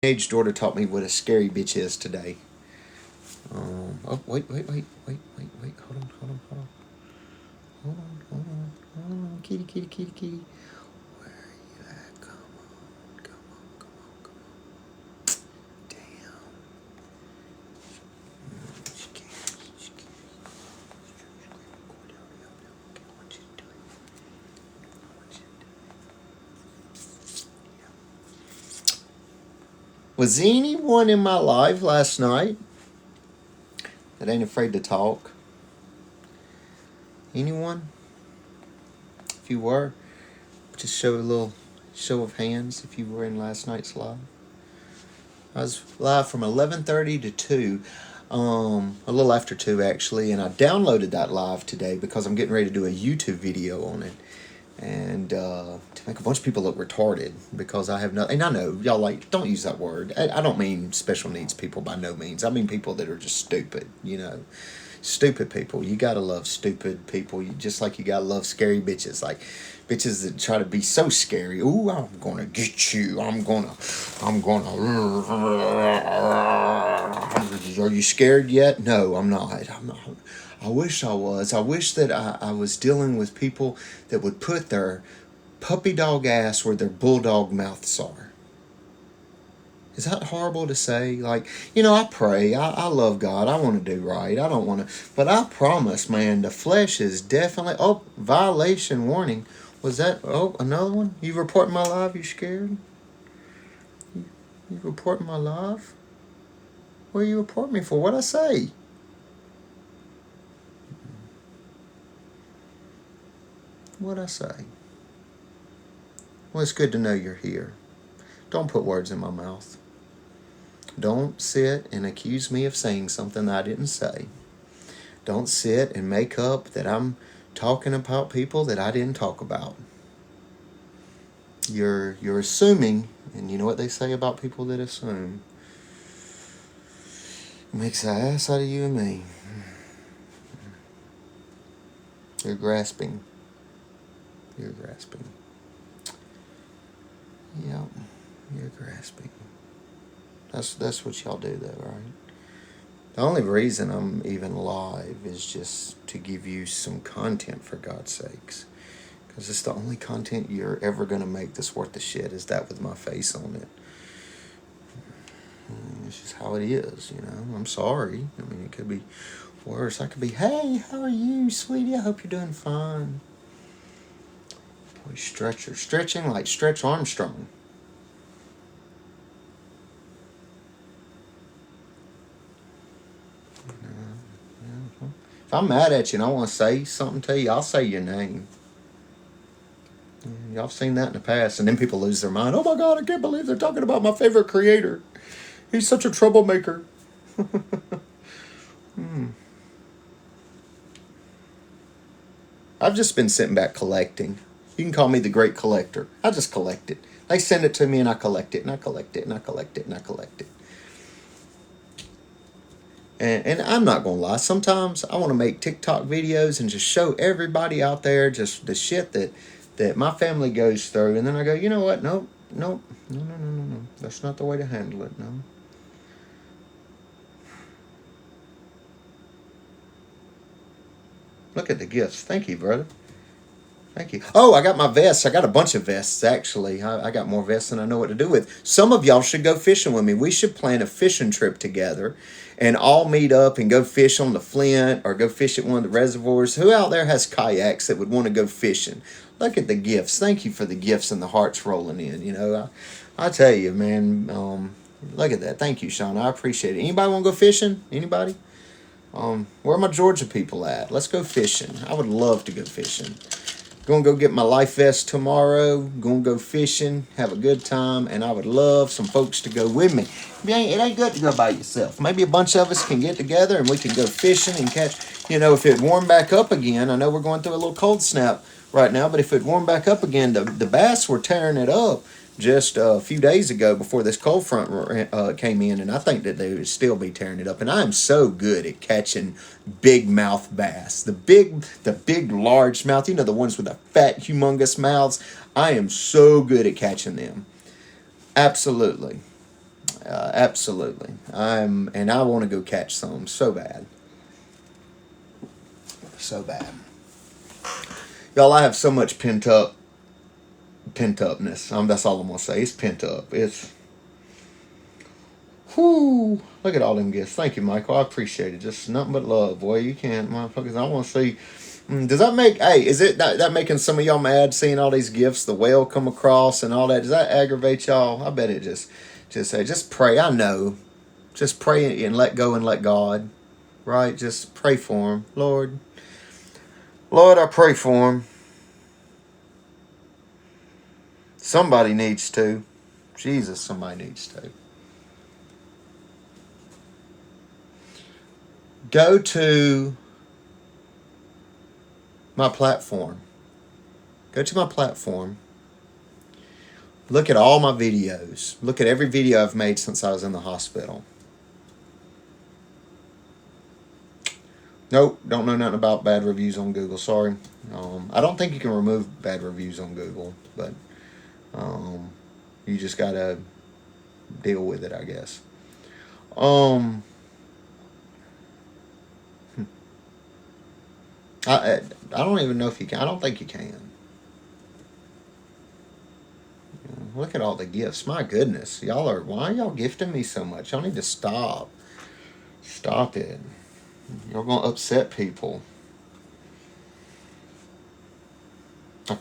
teenage daughter taught me what a scary bitch is today. Oh, wait. Hold on. Kitty. Where are you at? Come on. Damn. She can't. Okay, I want you to do it. Was anyone in my live last night that ain't afraid to talk? Anyone? If you were, just show a little show of hands if you were in last night's live. I was live from 11:30 to 2, a little after 2 actually, and I downloaded that live today because I'm getting ready to do a YouTube video on it. And to make a bunch of people look retarded because I have no, and I know y'all like, don't use that word. I don't mean special needs people by no means. I mean people that are just stupid. Stupid people. You gotta love stupid people. Just like you gotta love scary bitches. Like bitches that try to be so scary. Ooh, I'm gonna get you. I'm gonna. Are you scared yet? No, I'm not. I'm not. I wish I was. I wish that I was dealing with people that would put their puppy dog ass where their bulldog mouths are. Is that horrible to say? Like, I pray. I love God. I want to do right. I don't want to. But I promise, man, the flesh is definitely. Oh, violation warning. Was that. Oh, another one? You reporting my live? You scared? You reporting my live? What are you reporting me for? What'd I say? What'd I say? Well, it's good to know you're here. Don't put words in my mouth. Don't sit and accuse me of saying something that I didn't say. Don't sit and make up that I'm talking about people that I didn't talk about. You're assuming, and you know what they say about people that assume? It makes an ass out of you and me. You're grasping. Yep, you're grasping. That's what y'all do though, right? The only reason I'm even live is just to give you some content, for God's sakes. Because it's the only content you're ever going to make that's worth the shit is that with my face on it. It's just how it is. I'm sorry. I mean, it could be worse. I could be, hey, how are you, sweetie? I hope you're doing fine. Boy, stretching like Stretch Armstrong. If I'm mad at you and I want to say something to you, I'll say your name. Y'all seen that in the past, and then people lose their mind. Oh my God, I can't believe they're talking about my favorite creator. He's such a troublemaker. I've just been sitting back collecting. You can call me the great collector. I just collect it. They send it to me and I collect it and I collect it and I collect it and I collect it. And I'm not going to lie. Sometimes I want to make TikTok videos and just show everybody out there just the shit that my family goes through. And then I go, you know what? No. That's not the way to handle it. No. Look at the gifts. Thank you, brother. Thank you. Oh, I got my vests. I got a bunch of vests, actually. I got more vests than I know what to do with. Some of y'all should go fishing with me. We should plan a fishing trip together and all meet up and go fish on the Flint or go fish at one of the reservoirs. Who out there has kayaks that would want to go fishing? Look at the gifts. Thank you for the gifts and the hearts rolling in. I tell you, man, look at that. Thank you, Sean. I appreciate it. Anybody want to go fishing? Anybody? Where are my Georgia people at? Let's go fishing. I would love to go fishing. Gonna go get my life vest tomorrow. Gonna go fishing, have a good time, and I would love some folks to go with me. It ain't good to go by yourself. Maybe a bunch of us can get together and we can go fishing and catch. If it warmed back up again, I know we're going through a little cold snap right now, but if it warmed back up again, the bass were tearing it up just a few days ago before this cold front came in, and I think that they would still be tearing it up. And I am so good at catching big mouth bass, the big large mouth, the ones with the fat humongous mouths. I am so good at catching them. Absolutely. Absolutely. And I want to go catch some so bad. So bad. Y'all, I have so much pent upness. That's all I'm gonna say. It's pent up. It's whoo. Look at all them gifts. Thank you, Michael. I appreciate it. Just nothing but love, boy. You can't, motherfuckers. I want to see. Does that make? Hey, is it that making some of y'all mad? Seeing all these gifts, the whale come across and all that. Does that aggravate y'all? I bet it just pray. I know. Just pray and let go and let God. Right? Just pray for him, Lord. Lord, I pray for him. Somebody needs to. Jesus, somebody needs to. Go to my platform. Go to my platform. Look at all my videos. Look at every video I've made since I was in the hospital. Nope, don't know nothing about bad reviews on Google. Sorry. I don't think you can remove bad reviews on Google, but you just gotta deal with it, I guess. I don't even know if you can. I don't think you can. Look at all the gifts. My goodness, why are y'all gifting me so much? Y'all need to stop. Stop it. You're gonna upset people. A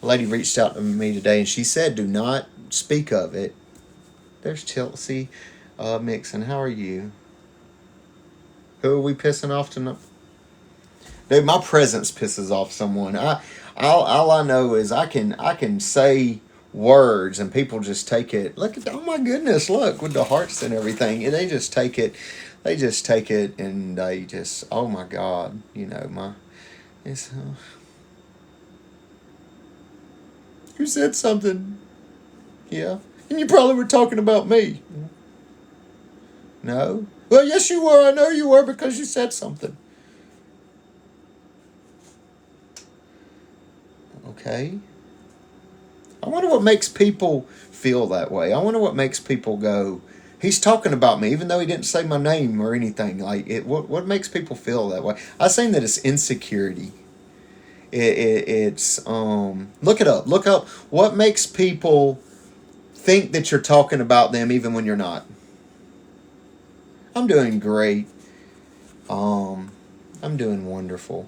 lady reached out to me today and she said, "Do not speak of it." There's Chelsea Mixon. How are you? Who are we pissing off tonight? Dude, my presence pisses off someone. All I know is I can say words and people just take it. Look at, oh my goodness, look with the hearts and everything, and they just take it. They just take it and they just, oh my God, it's. You said something, yeah, and you probably were talking about me. No, well, yes, you were. I know you were because you said something. Okay. I wonder what makes people feel that way. I wonder what makes people go, he's talking about me, even though he didn't say my name or anything. Like it, what makes people feel that way? I think that it's insecurity. It's look it up. Look up what makes people think that you're talking about them even when you're not. I'm doing great. I'm doing wonderful.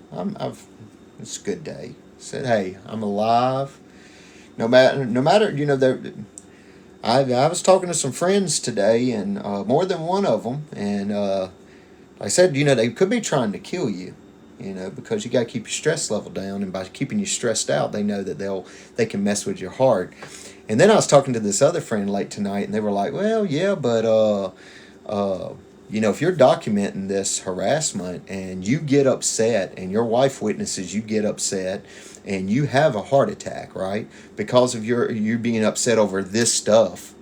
It's a good day. Said, hey, I'm alive. No matter, I was talking to some friends today, and more than one of them, and I said, they could be trying to kill you, because you got to keep your stress level down, and by keeping you stressed out, they know that they can mess with your heart. And then I was talking to this other friend late tonight, and they were like, well, yeah, but if you're documenting this harassment and you get upset and your wife witnesses you get upset and you have a heart attack, right? Because of you being upset over this stuff,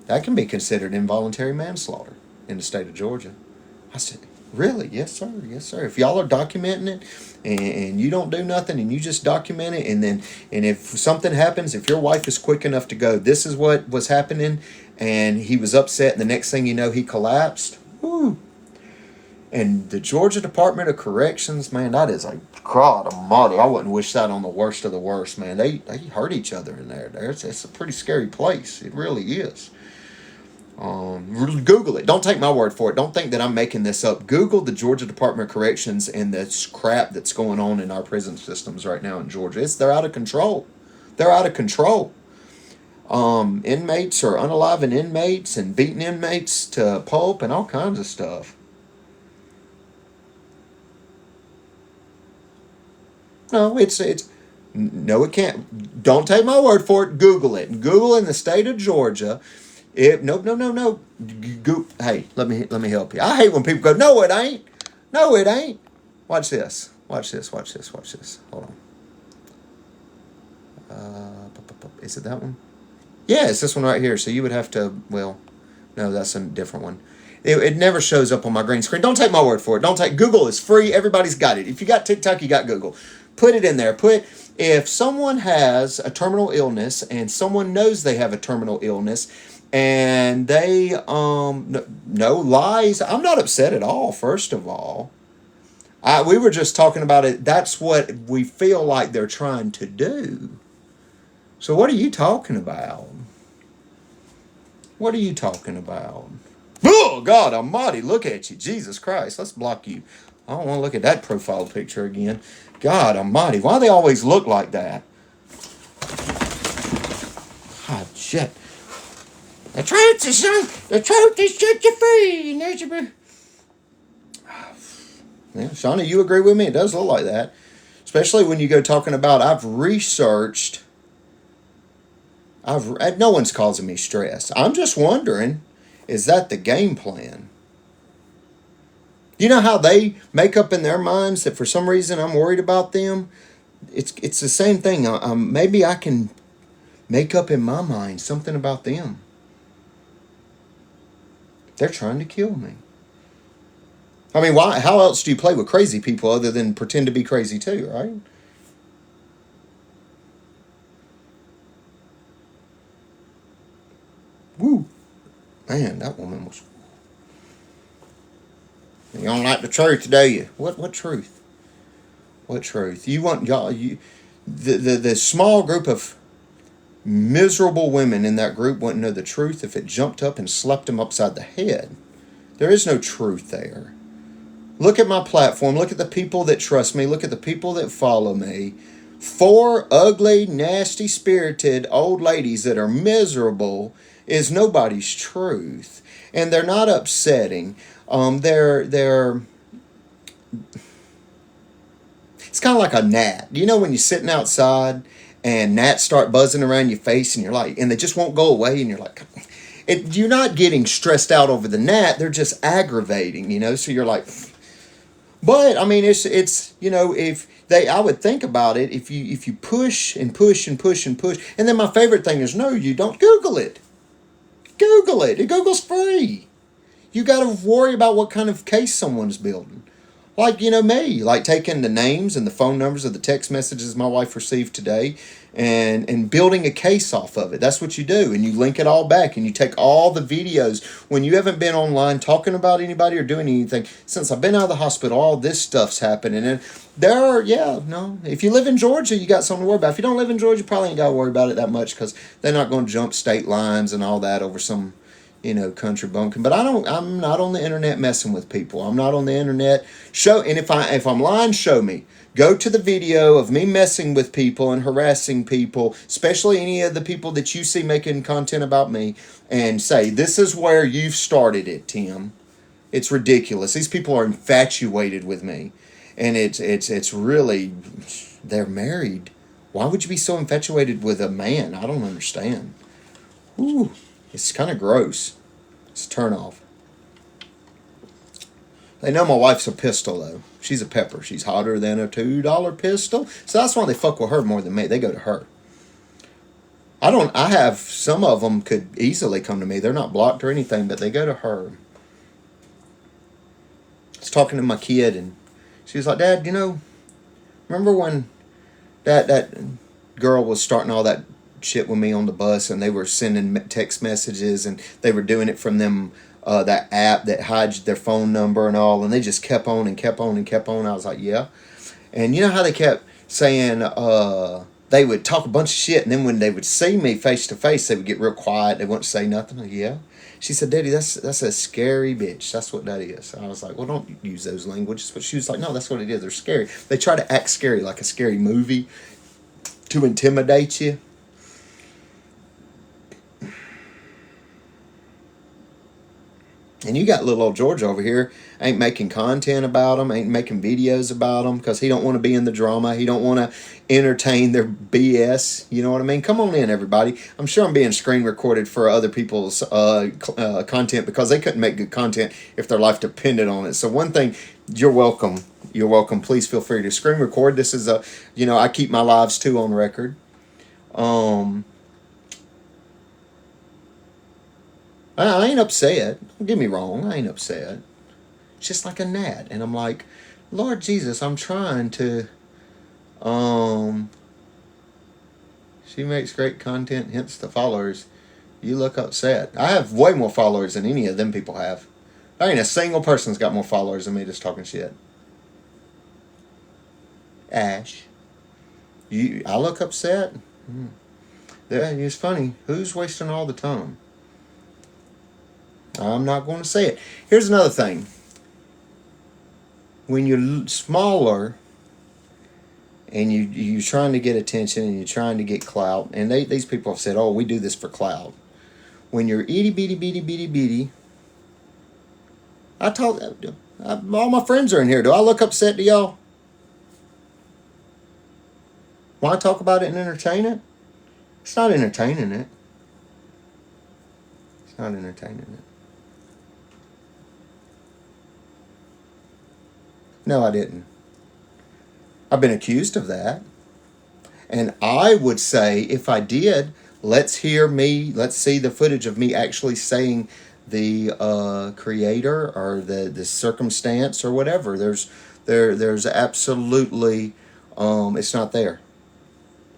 that can be considered involuntary manslaughter in the state of Georgia. I said, really? Yes, sir. Yes, sir. If y'all are documenting it and you don't do nothing and you just document it, and if something happens, if your wife is quick enough to go, this is what was happening, and he was upset and the next thing you know, he collapsed. Woo. And the Georgia Department of Corrections, man, that is a God almighty. I wouldn't wish that on the worst of the worst, man. They hurt each other in there. It's a pretty scary place. It really is. Google it. Don't take my word for it. Don't think that I'm making this up. Google the Georgia Department of Corrections and the crap that's going on in our prison systems right now in Georgia. They're out of control. They're out of control. Inmates are unaliving inmates and beating inmates to pulp and all kinds of stuff. No, no, it can't. Don't take my word for it. Google it. Google in the state of Georgia. No. Hey, let me help you. I hate when people go, no, it ain't. No, it ain't. Watch this. Watch this. Hold on. Is it that one? Yeah, it's this one right here. So you would have to, well, no, that's a different one. It never shows up on my green screen. Don't take my word for it. Google is free. Everybody's got it. If you got TikTok, you got Google. Put it in there. If someone has a terminal illness and someone knows they have a terminal illness And they no lies. I'm not upset at all. First of all, we were just talking about it. That's what we feel like they're trying to do. So what are you talking about? What are you talking about? Oh, God Almighty, look at you. Jesus Christ, let's block you. I don't want to look at that profile picture again. God Almighty, why do they always look like that? Ah, shit. The truth is set you free. And there's your... Yeah, Shauna, you agree with me? It does look like that. Especially when you go talking about, I've researched. No one's causing me stress. I'm just wondering, is that the game plan? You know how they make up in their minds that for some reason I'm worried about them? It's the same thing. Maybe I can make up in my mind something about them. They're trying to kill me. I mean, why? How else do you play with crazy people other than pretend to be crazy too, right? Woo. Man, that woman was... You don't like the truth, do you? What truth? What truth? You want y'all the small group of miserable women in that group wouldn't know the truth if it jumped up and slapped them upside the head. There is no truth there. Look at my platform. Look at the people that trust me. Look at the people that follow me. 4 ugly, nasty, spirited old ladies that are miserable is nobody's truth. And they're not upsetting. They're it's kind of like a gnat. You know when you're sitting outside and gnats start buzzing around your face and you're like, and they just won't go away and you're like, you're not getting stressed out over the gnat. They're just aggravating, so you're like, but I mean, it's if I would think about it, if you push and push and push and push, and then my favorite thing is, no, you don't Google it. Google it. Google's free. You got to worry about what kind of case someone's building. Like, me, like taking the names and the phone numbers of the text messages my wife received today and building a case off of it. That's what you do. And you link it all back and you take all the videos when you haven't been online talking about anybody or doing anything. Since I've been out of the hospital, all this stuff's happening. And if you live in Georgia, you got something to worry about. If you don't live in Georgia, you probably ain't got to worry about it that much because they're not going to jump state lines and all that over some country bumpkin. But I'm not on the internet messing with people. I'm not on the internet. And if I'm lying, show me. Go to the video of me messing with people and harassing people, especially any of the people that you see making content about me, and say, this is where you've started it, Tim. It's ridiculous. These people are infatuated with me. And it's really, they're married. Why would you be so infatuated with a man? I don't understand. Ooh. It's kind of gross. It's a turn off. They know my wife's a pistol, though. She's a pepper. She's hotter than a $2 pistol. So that's why they fuck with her more than me. They go to her. I have, some of them could easily come to me. They're not blocked or anything, but they go to her. I was talking to my kid, and she was like, Dad, remember when that girl was starting all that shit with me on the bus and they were sending text messages and they were doing it from them that app that hides their phone number and all, and they just kept on and kept on and kept on. I was like, yeah. And you know how they kept saying they would talk a bunch of shit, and then when they would see me face to face, they would get real quiet. They wouldn't say nothing. Like, yeah. She said, Daddy, that's a scary bitch. That's what that is. And I was like, well, don't use those languages. But she was like, no, that's what it is. They're scary. They try to act scary, like a scary movie, to intimidate you. And you got little old George over here, ain't making content about them, ain't making videos about them, because he don't want to be in the drama. He don't want to entertain their BS. You know what I mean? Come on in, everybody. I'm sure I'm being screen recorded for other people's content because they couldn't make good content if their life depended on it. So one thing, you're welcome. You're welcome. Please feel free to screen record. This is I keep my lives too on record. I ain't upset. Don't get me wrong. I ain't upset. It's just like a gnat. And I'm like, Lord Jesus, I'm trying to... She makes great content, hence the followers. You look upset. I have way more followers than any of them people have. There ain't a single person's got more followers than me just talking shit. Ash, I look upset. Yeah, it's funny. Who's wasting all the time? I'm not going to say it. Here's another thing. When you're smaller and you're trying to get attention and you're trying to get clout, and these people have said, oh, we do this for clout. When you're itty bitty bitty bitty bitty, all my friends are in here. Do I look upset to y'all? Want to talk about it and entertain it? It's not entertaining it. It's not entertaining it. No, I didn't. I've been accused of that. And I would say if I did, let's see the footage of me actually saying the creator or the circumstance or whatever. There's absolutely it's not there.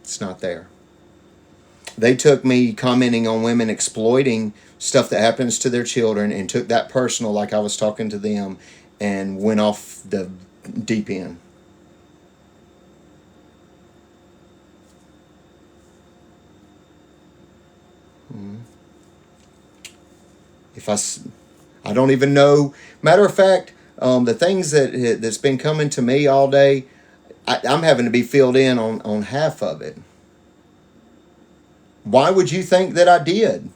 It's not there. They took me commenting on women exploiting stuff that happens to their children and took that personal, like I was talking to them, and went off the deep end. If I don't even know. Matter of fact, the things that's been coming to me all day, I'm having to be filled in on half of it. Why would you think that I did?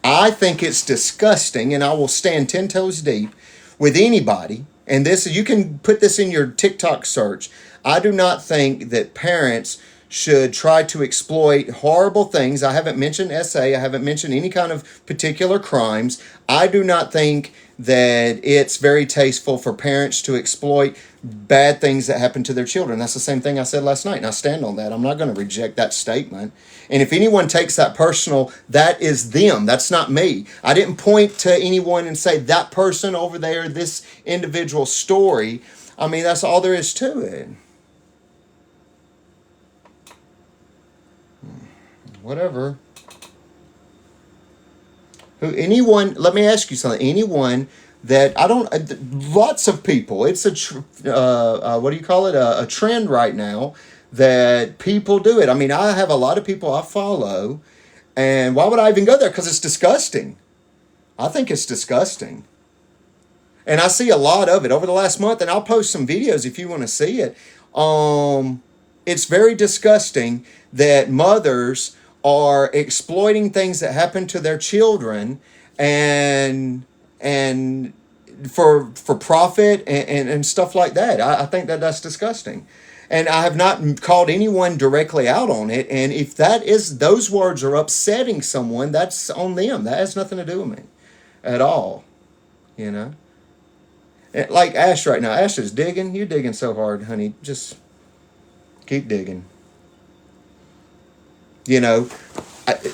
I think it's disgusting, and I will stand 10 toes deep with anybody. And this, you can put this in your TikTok search. I do not think that parents should try to exploit horrible things. I haven't mentioned SA. I haven't mentioned any kind of particular crimes. I do not think that it's very tasteful for parents to exploit bad things that happen to their children. That's the same thing I said last night, and I stand on that. I'm not going to reject that statement. And if anyone takes that personal, that is them. That's not me. I didn't point to anyone and say that person over there, this individual story. I mean, that's all there is to it. Whatever. Let me ask you something. Anyone that lots of people, it's what do you call it? A trend right now that people do it. I mean, I have a lot of people I follow, and why would I even go there? Because it's disgusting. I think it's disgusting. And I see a lot of it over the last month, and I'll post some videos if you want to see it. It's very disgusting that mothers are exploiting things that happen to their children and for profit and stuff like that. I think that's disgusting. And I have not called anyone directly out on it. And if those words are upsetting someone, that's on them. That has nothing to do with me at all. You know? Like Ash right now. Ash is digging. You're digging so hard, honey. Just keep digging.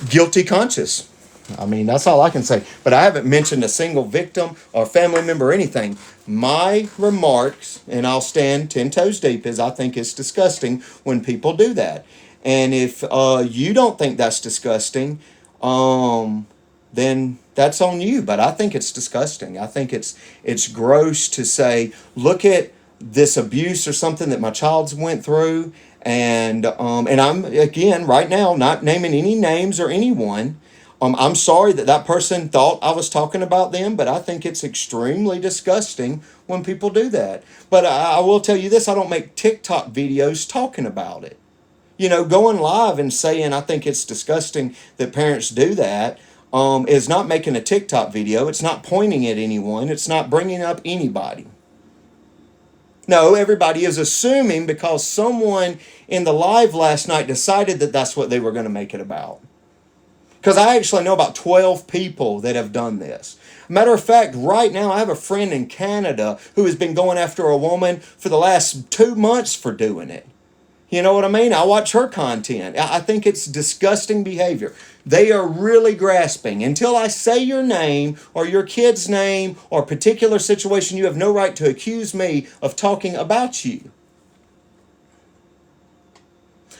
Guilty conscious. I mean, that's all I can say. But I haven't mentioned a single victim or family member or anything. My remarks, and I'll stand 10 toes deep, is I think it's disgusting when people do that. And if you don't think that's disgusting, then that's on you. But I think it's disgusting. I think it's gross to say, look at this abuse or something that my child's went through. And I'm, again, right now, not naming any names or anyone. I'm sorry that person thought I was talking about them, but I think it's extremely disgusting when people do that. But I will tell you this, I don't make TikTok videos talking about it. Going live and saying I think it's disgusting that parents do that is not making a TikTok video. It's not pointing at anyone. It's not bringing up anybody. No, everybody is assuming because someone in the live last night decided that that's what they were going to make it about. Because I actually know about 12 people that have done this. Matter of fact, right now I have a friend in Canada who has been going after a woman for the last 2 months for doing it. You know what I mean? I watch her content. I think it's disgusting behavior. They are really grasping. Until I say your name or your kid's name or particular situation, you have no right to accuse me of talking about you.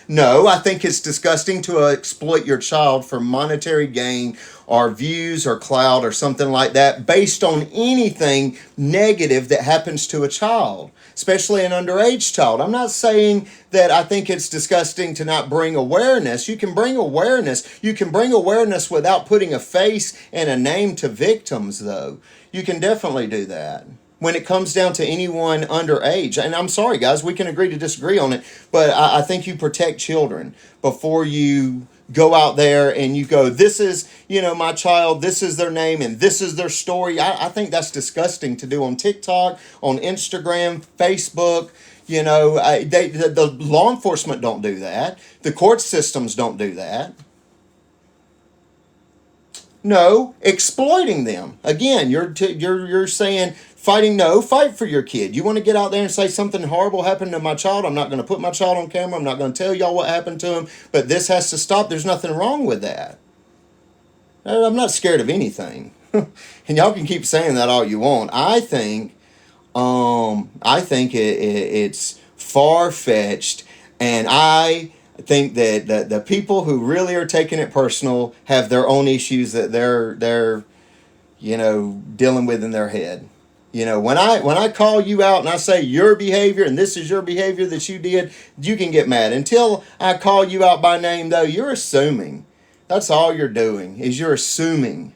No, I think it's disgusting to exploit your child for monetary gain or views or clout or something like that based on anything negative that happens to a child, especially an underage child. I'm not saying that I think it's disgusting to not bring awareness. You can bring awareness. You can bring awareness without putting a face and a name to victims, though. You can definitely do that when it comes down to anyone underage. And I'm sorry, guys, we can agree to disagree on it, but I think you protect children before you go out there and you go, this is, my child, this is their name, and this is their story. I think that's disgusting to do on TikTok, on Instagram, Facebook. The law enforcement don't do that. The court systems don't do that. No, exploiting them. Again, you're saying fighting. No, fight for your kid. You want to get out there and say something horrible happened to my child. I'm not going to put my child on camera. I'm not going to tell y'all what happened to him. But this has to stop. There's nothing wrong with that. I'm not scared of anything. And y'all can keep saying that all you want. I think it's far fetched, and I think that the people who really are taking it personal have their own issues that they're dealing with in their head. When I call you out and I say your behavior and this is your behavior that you did, you can get mad. Until I call you out by name, though, you're assuming. That's all you're doing, is you're assuming.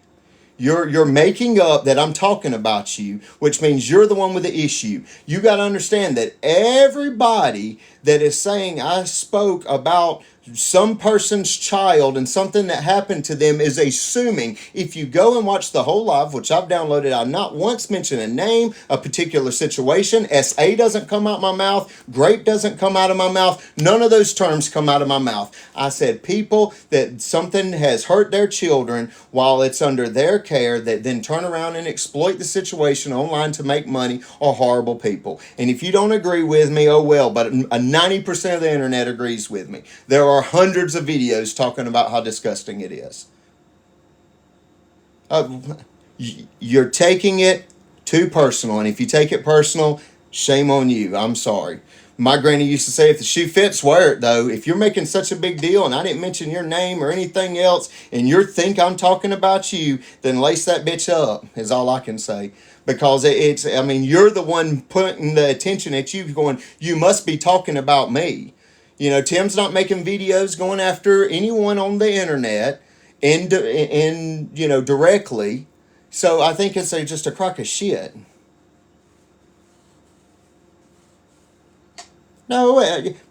You're making up that I'm talking about you, which means you're the one with the issue. You got to understand that everybody that is saying I spoke about some person's child and something that happened to them is assuming. If you go and watch the whole live, which I've downloaded, I not once mention a name, a particular situation. SA doesn't come out my mouth. Grape doesn't come out of my mouth. None of those terms come out of my mouth. I said people that something has hurt their children while it's under their care that then turn around and exploit the situation online to make money are horrible people. And if you don't agree with me, oh well, but 90% of the internet agrees with me. There are hundreds of videos talking about how disgusting it is. You're taking it too personal, and if you take it personal, shame on you. I'm sorry. My granny used to say, if the shoe fits, wear it, though. If you're making such a big deal and I didn't mention your name or anything else and you think I'm talking about you, then lace that bitch up, is all I can say. Because you're the one putting the attention at you going, you must be talking about me. Tim's not making videos going after anyone on the internet directly. So I think it's just a crock of shit. No,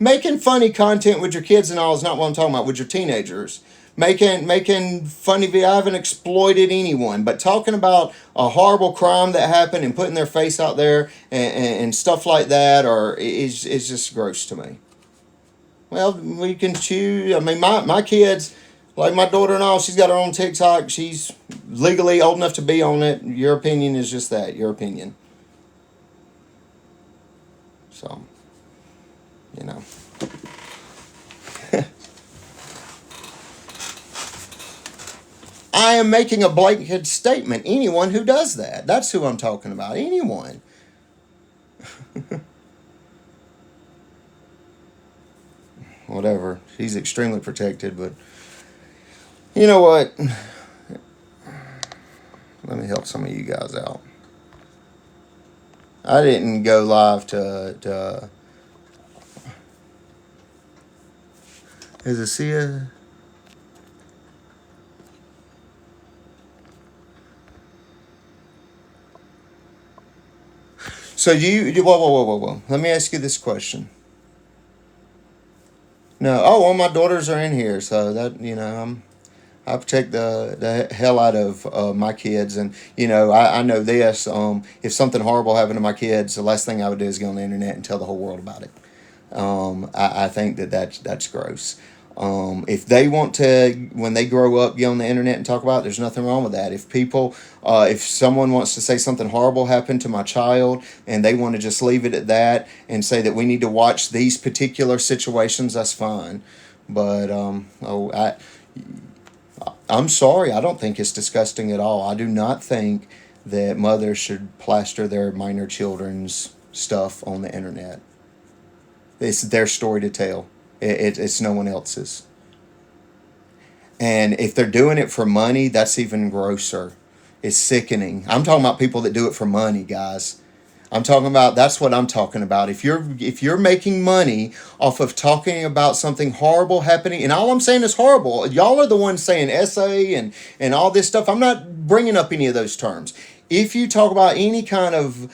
making funny content with your kids and all is not what I'm talking about. With your teenagers, making funny. I haven't exploited anyone, but talking about a horrible crime that happened and putting their face out there and stuff like that, is just gross to me. Well, we can choose. My kids, like my daughter and all, she's got her own TikTok. She's legally old enough to be on it. Your opinion is just that, your opinion. So, I am making a blanket statement. Anyone who does that, that's who I'm talking about. Anyone. Whatever. He's extremely protected, but you know what? Let me help some of you guys out. I didn't go live to is it Sia? So whoa. Let me ask you this question. No, my daughters are in here, so that I protect the hell out of my kids, and I know this. If something horrible happened to my kids, the last thing I would do is go on the internet and tell the whole world about it. I think that's gross. If they want to, when they grow up, get on the internet and talk about it, there's nothing wrong with that. If someone wants to say something horrible happened to my child and they want to just leave it at that and say that we need to watch these particular situations, that's fine. But I'm sorry, I don't think it's disgusting at all. I do not think that mothers should plaster their minor children's stuff on the internet. It's their story to tell. It's no one else's. And if they're doing it for money, that's even grosser. It's sickening. I'm talking about people that do it for money, guys. I'm talking about, that's what I'm talking about. If you're making money off of talking about something horrible happening, and all I'm saying is horrible. Y'all are the ones saying essay and all this stuff. I'm not bringing up any of those terms. If you talk about any kind of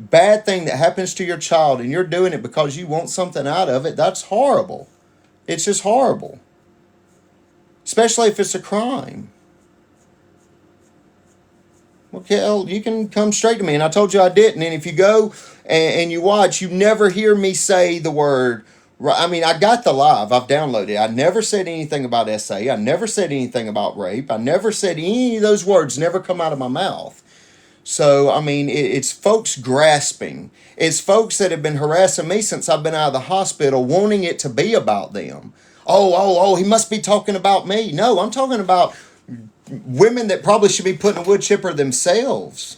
bad thing that happens to your child and you're doing it because you want something out of it, that's horrible. It's just horrible. Especially if it's a crime. Okay, well, you can come straight to me. And I told you I didn't. And if you go and you watch, you never hear me say the word. I mean, I got the live. I've downloaded it. I never said anything about SA. I never said anything about rape. I never said any of those words never come out of my mouth. So, I mean, it's folks grasping. It's folks that have been harassing me since I've been out of the hospital, wanting it to be about them. Oh, he must be talking about me. No, I'm talking about women that probably should be putting a wood chipper themselves.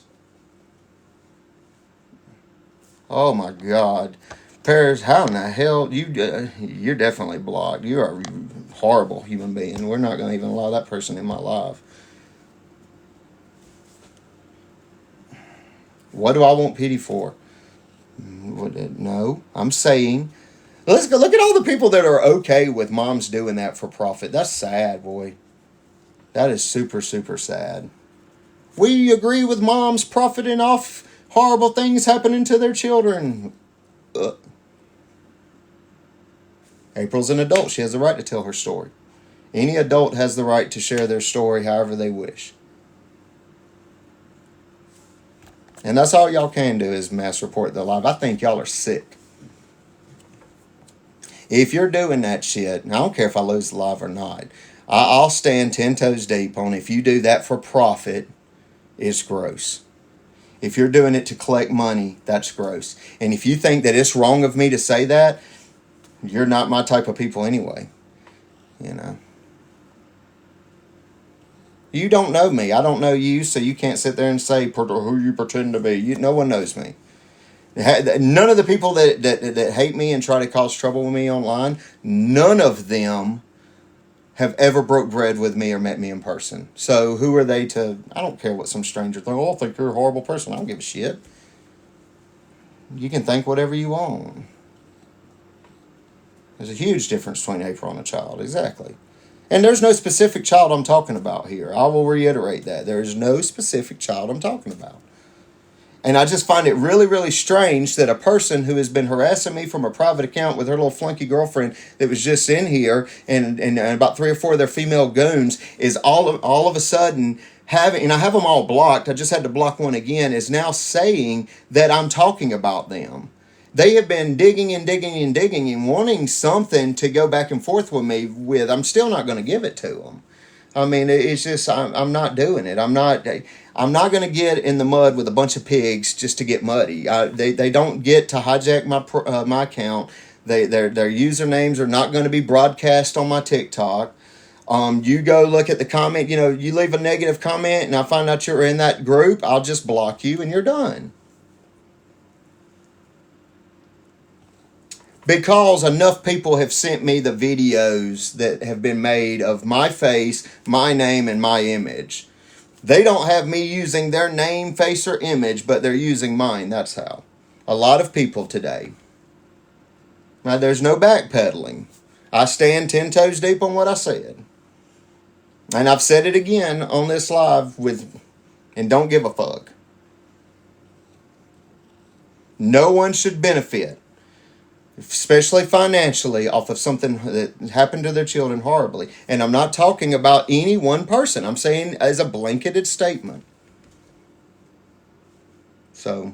Oh my God, Paris, how in the hell you're definitely blocked. You are a horrible human being. We're not going to even allow that person in my life. What do I want pity for? No, I'm saying, let's go look at all the people that are okay with moms doing that for profit. That's sad, boy. That is super, super sad. We agree with moms profiting off horrible things happening to their children. April's an adult. She has the right to tell her story. Any adult has the right to share their story however they wish. And that's all y'all can do is mass report the live. I think y'all are sick. If you're doing that shit, and I don't care if I lose the live or not, I'll stand 10 toes deep on if you do that for profit, it's gross. If you're doing it to collect money, that's gross. And if you think that it's wrong of me to say that, you're not my type of people anyway. You know. You don't know me. I don't know you, so you can't sit there and say who you pretend to be. No one knows me. None of the people that hate me and try to cause trouble with me online, none of them have ever broke bread with me or met me in person. So who are they to... I don't care what some stranger think. Oh, I think you're a horrible person. I don't give a shit. You can think whatever you want. There's a huge difference between April and a child. Exactly. And there's no specific child I'm talking about here. I will reiterate that. There is no specific child I'm talking about. And I just find it really, really strange that a person who has been harassing me from a private account with her little flunky girlfriend that was just in here and about 3 or 4 of their female goons is all of a sudden having, and I have them all blocked, I just had to block one again, is now saying that I'm talking about them. They have been digging and digging and digging and wanting something to go back and forth with me with. I'm still not going to give it to them. I mean, it's just, I'm not doing it. I'm not going to get in the mud with a bunch of pigs just to get muddy. They don't get to hijack my account. Their usernames are not going to be broadcast on my TikTok. You go look at the comment, you leave a negative comment and I find out you're in that group, I'll just block you and you're done. Because enough people have sent me the videos that have been made of my face, my name, and my image. They don't have me using their name, face, or image, but they're using mine. That's how. A lot of people today. Now, there's no backpedaling. I stand 10 toes deep on what I said. And I've said it again on this live and don't give a fuck. No one should benefit, especially financially, off of something that happened to their children horribly. And I'm not talking about any one person. I'm saying as a blanketed statement. So,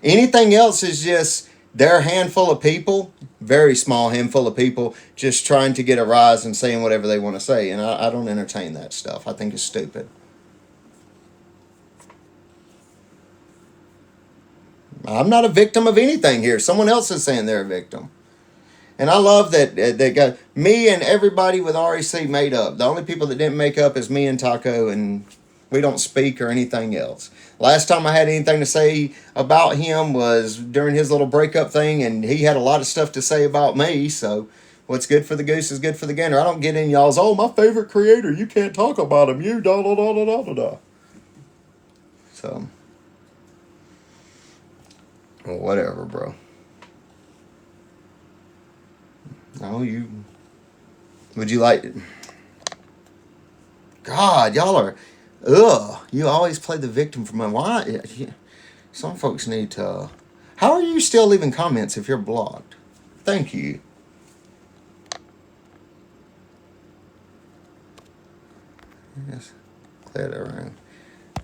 anything else is just, they're a handful of people, very small handful of people, just trying to get a rise and saying whatever they want to say. And I don't entertain that stuff. I think it's stupid. I'm not a victim of anything here. Someone else is saying they're a victim. And I love that they got me and everybody with REC made up. The only people that didn't make up is me and Taco and We don't speak or anything else. Last time I had anything to say about him was during his little breakup thing, and he had a lot of stuff to say about me. So, what's good for the goose is good for the gander. I don't get in y'all's, oh, my favorite creator, you can't talk about him, you da da da da da da da. So, well, whatever, bro. Oh, you. Would you like. God, y'all are. Ugh. You always play the victim for my. Why? Some folks need to. How are you still leaving comments if you're blocked? Thank you. Yes. Clear that around.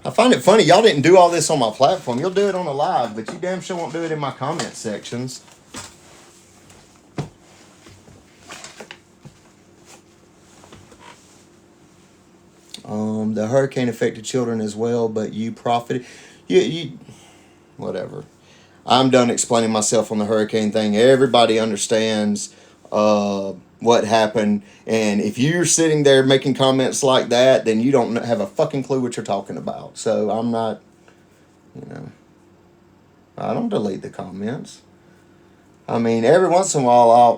I find it funny. Y'all didn't do all this on my platform. You'll do it on a live, but you damn sure won't do it in my comment sections. The hurricane affected children as well, but you profited. You, whatever. I'm done explaining myself on the hurricane thing. Everybody understands what happened, and if you're sitting there making comments like that, then you don't have a fucking clue what you're talking about. So I'm not, I don't delete the comments. I mean, every once in a while,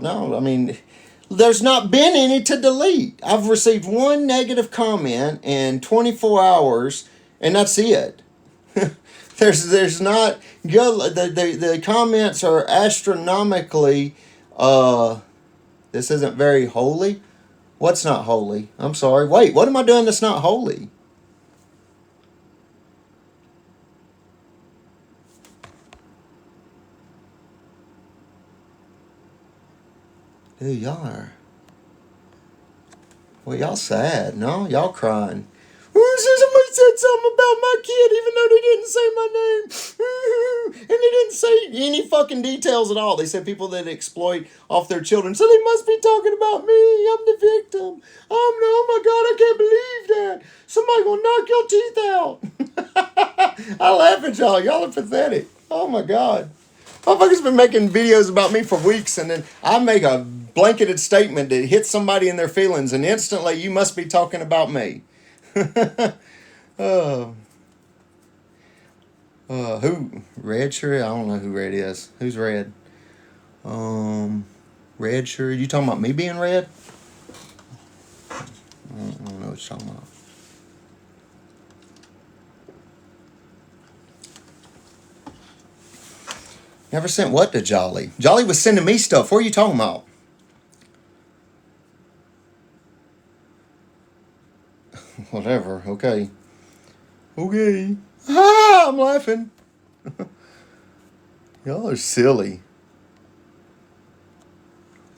there's not been any to delete. I've received one negative comment in 24 hours, and that's it. there's not the comments are astronomically. This isn't very holy. What's not holy? I'm sorry. Wait, what am I doing that's not holy? Dude, y'all are. Well, y'all sad. No, y'all crying. Somebody said something about my kid even though they didn't say my name. And they didn't say any fucking details at all. They said people that exploit off their children. So they must be talking about me. I'm the victim. Oh my God, I can't believe that. Somebody gonna knock your teeth out. I laugh at y'all. Y'all are pathetic. Oh my God. Motherfuckers been making videos about me for weeks, and then I make a blanketed statement that hits somebody in their feelings, and instantly you must be talking about me. Oh. Who? Red Shirt? I don't know who Red is. Who's Red? Red Shirt. You talking about me being red? I don't know what you're talking about. Never sent what to Jolly? Jolly was sending me stuff. What are you talking about? Whatever. Okay. Okay. Ah, I'm laughing. Y'all are silly.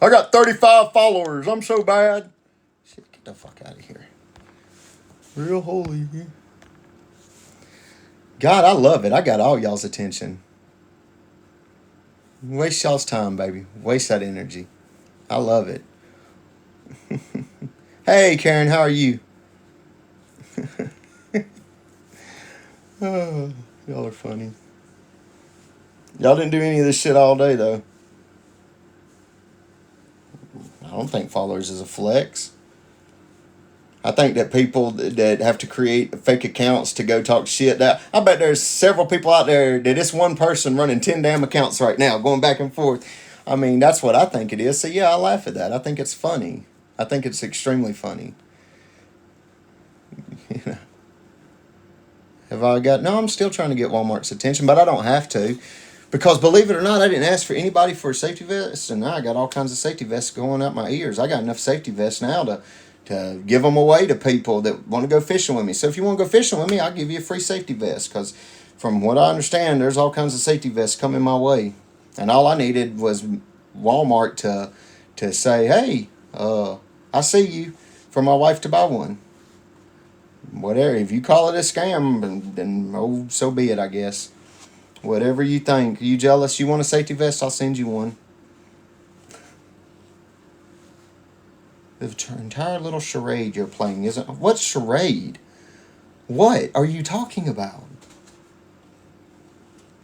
I got 35 followers. I'm so bad. Shit, get the fuck out of here. Real holy. God, I love it. I got all y'all's attention. Waste y'all's time, baby. Waste that energy. I love it. Hey, Karen, how are you? Oh, y'all are funny. Y'all didn't do any of this shit all day, though. I don't think followers is a flex. I think that people that have to create fake accounts to go talk shit, that I bet there's several people out there that it's one person running 10 damn accounts right now, going back and forth. I mean, that's what I think it is. So yeah, I laugh at that. I think it's funny. I think it's extremely funny. Have I got... No, I'm still trying to get Walmart's attention, but I don't have to. Because believe it or not, I didn't ask for anybody for a safety vest, and now I got all kinds of safety vests going out my ears. I got enough safety vests now to give them away to people that want to go fishing with me. So if you want to go fishing with me, I'll give you a free safety vest. Because from what I understand, there's all kinds of safety vests coming my way. And all I needed was Walmart to say, hey, I see you, for my wife to buy one. Whatever. If you call it a scam, then oh, so be it, I guess. Whatever you think. You jealous? You want a safety vest? I'll send you one. The entire little charade you're playing isn't... What charade? What are you talking about?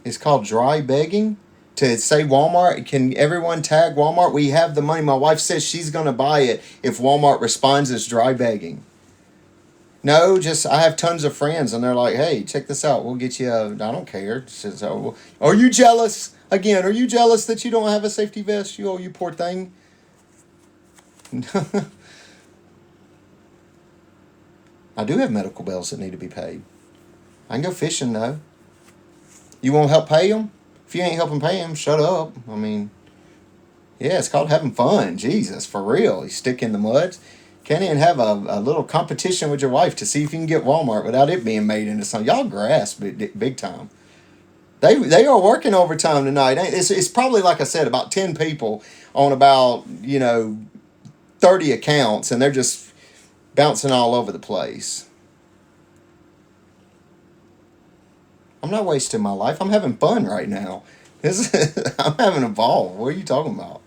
It's called dry begging? To say Walmart, can everyone tag Walmart? We have the money. My wife says she's going to buy it if Walmart responds as dry begging. No, just I have tons of friends, and they're like, "Hey, check this out. We'll get you a." I don't care. Says, "Oh, well, are you jealous? Again, are you jealous that you don't have a safety vest? You, oh, you poor thing." I do have medical bills that need to be paid. I can go fishing though. You won't help pay them? If you ain't helping pay them, shut up. I mean, yeah, it's called having fun. Jesus, for real. You stick in the mud. Can't even have a little competition with your wife to see if you can get Walmart without it being made into something. Y'all grasp big time. They are working overtime tonight. It's probably, like I said, about 10 people on about 30 accounts, and they're just bouncing all over the place. I'm not wasting my life. I'm having fun right now. I'm having a ball. What are you talking about?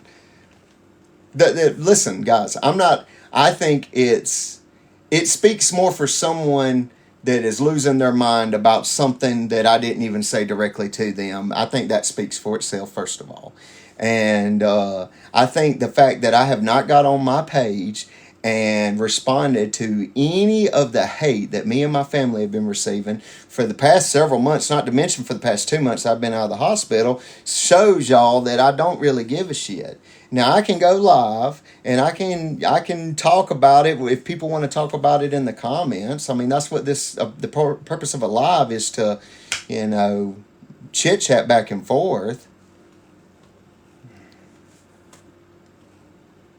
Listen, guys, I'm not. I think it speaks more for someone that is losing their mind about something that I didn't even say directly to them. I think that speaks for itself, first of all. And I think the fact that I have not got on my page and responded to any of the hate that me and my family have been receiving for the past several months, not to mention for the past 2 months I've been out of the hospital, shows y'all that I don't really give a shit. Now I can go live and I can talk about it if people want to talk about it in the comments. I mean that's what this purpose of a live is, to you know chit chat back and forth.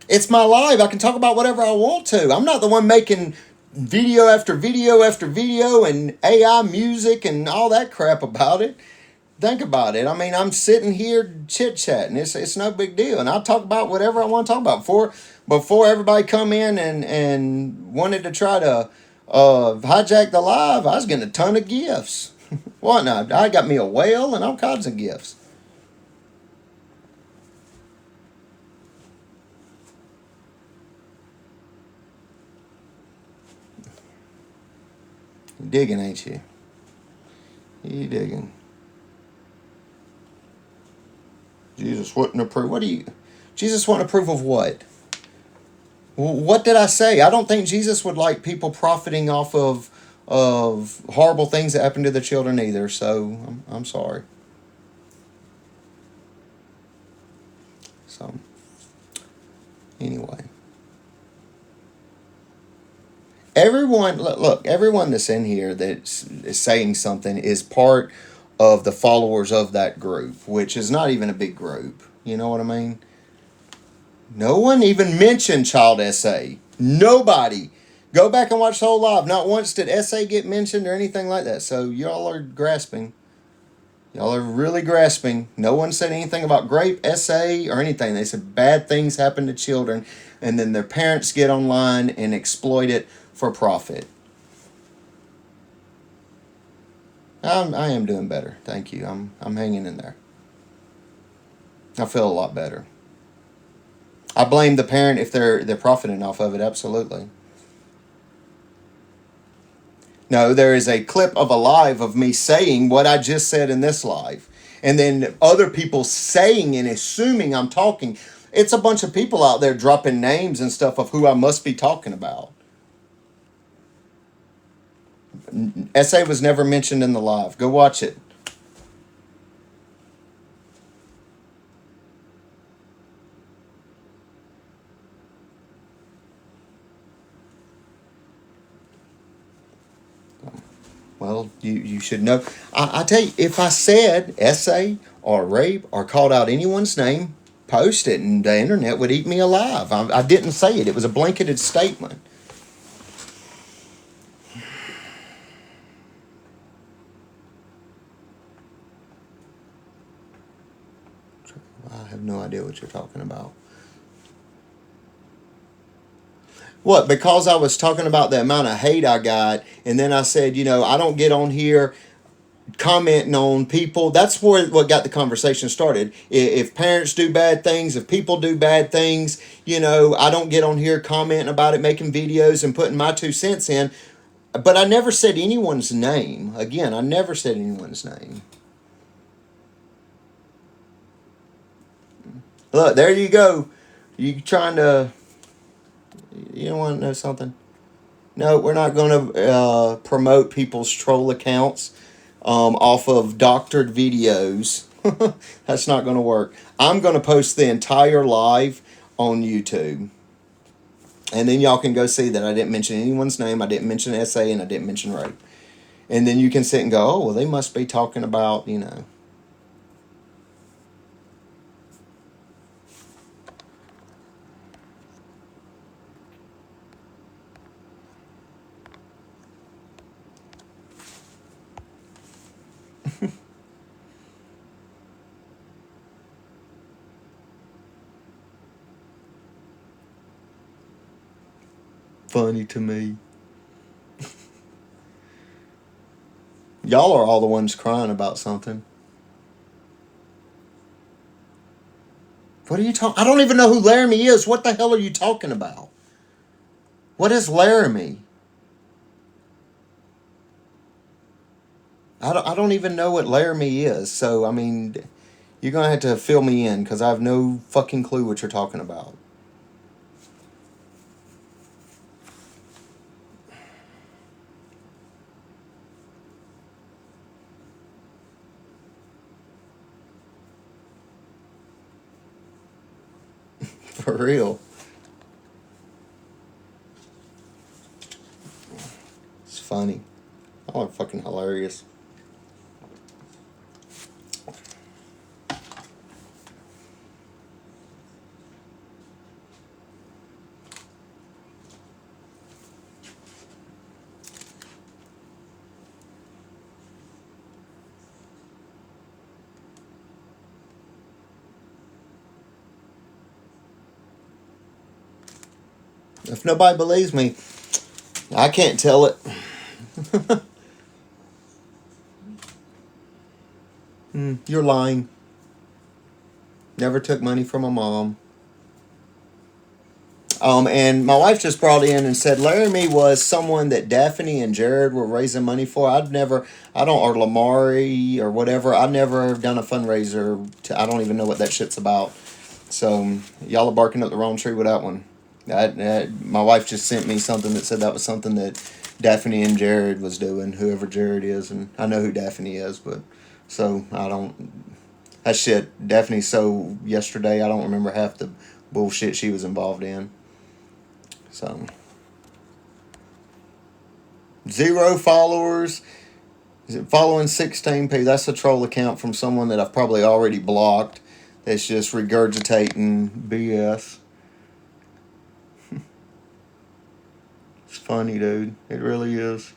It's my live. I can talk about whatever I want to. I'm not the one making video after video after video and AI music and all that crap about it. Think about it. I mean, I'm sitting here chit chatting. It's no big deal, and I'll talk about whatever I want to talk about. Before everybody come in and wanted to try to hijack the live, I was getting a ton of gifts. What now? I got me a whale and all kinds of gifts. You digging, ain't you? You digging? Jesus wouldn't approve. What do you? Jesus wouldn't approve of what? What did I say? I don't think Jesus would like people profiting off of horrible things that happen to the children either. So I'm sorry. So anyway, everyone look, everyone that's in here that's is saying something is part of the followers of that group, which is not even a big group. You know what I mean? No one even mentioned Child SA. Nobody. Go back and watch the whole live. Not once did SA get mentioned or anything like that. So y'all are grasping. Y'all are really grasping. No one said anything about grape, SA, or anything. They said bad things happen to children, and then their parents get online and exploit it for profit. I am doing better. Thank you. I'm hanging in there. I feel a lot better. I blame the parent if they're profiting off of it. Absolutely. No, there is a clip of a live of me saying what I just said in this live. And then other people saying and assuming I'm talking. It's a bunch of people out there dropping names and stuff of who I must be talking about. SA was never mentioned in the live. Go watch it. Well, you should know. I tell you, if I said SA or rape or called out anyone's name, post it and the internet would eat me alive. I didn't say it. It was a blanketed statement. I have no idea what you're talking about. What? Because I was talking about the amount of hate I got, and then I said, I don't get on here commenting on people. That's where what got the conversation started. If parents do bad things, if people do bad things, I don't get on here commenting about it, making videos and putting my 2 cents in. But I never said anyone's name. Again, I never said anyone's name. Look, there you go. You trying to, you want to know something? No, we're not going to promote people's troll accounts off of doctored videos. That's not going to work. I'm going to post the entire live on YouTube. And then y'all can go see that I didn't mention anyone's name, I didn't mention SA, and I didn't mention rape. And then you can sit and go, oh, well, they must be talking about, you know. Funny to me. Y'all are all the ones crying about something. What are you talking? I don't even know who Laramie is. What the hell are you talking about? What is Laramie? I don't even know what Laramie is. So, I mean, you're going to have to fill me in because I have no fucking clue what you're talking about. For real. It's funny. Y'all are fucking hilarious. If nobody believes me, I can't tell it. You're lying. Never took money from my mom. And my wife just brought in and said Laramie was someone that Daphne and Jared were raising money for. Or Lamari or whatever. I've never done a fundraiser. I don't even know what that shit's about. So y'all are barking up the wrong tree with that one. My wife just sent me something that said that was something that Daphne and Jared was doing, whoever Jared is, and I know who Daphne is, but so I don't. That shit, Daphne. So yesterday, I don't remember half the bullshit she was involved in. So 0 followers, following 16p. That's a troll account from someone that I've probably already blocked. That's just regurgitating BS. It's funny, dude. It really is.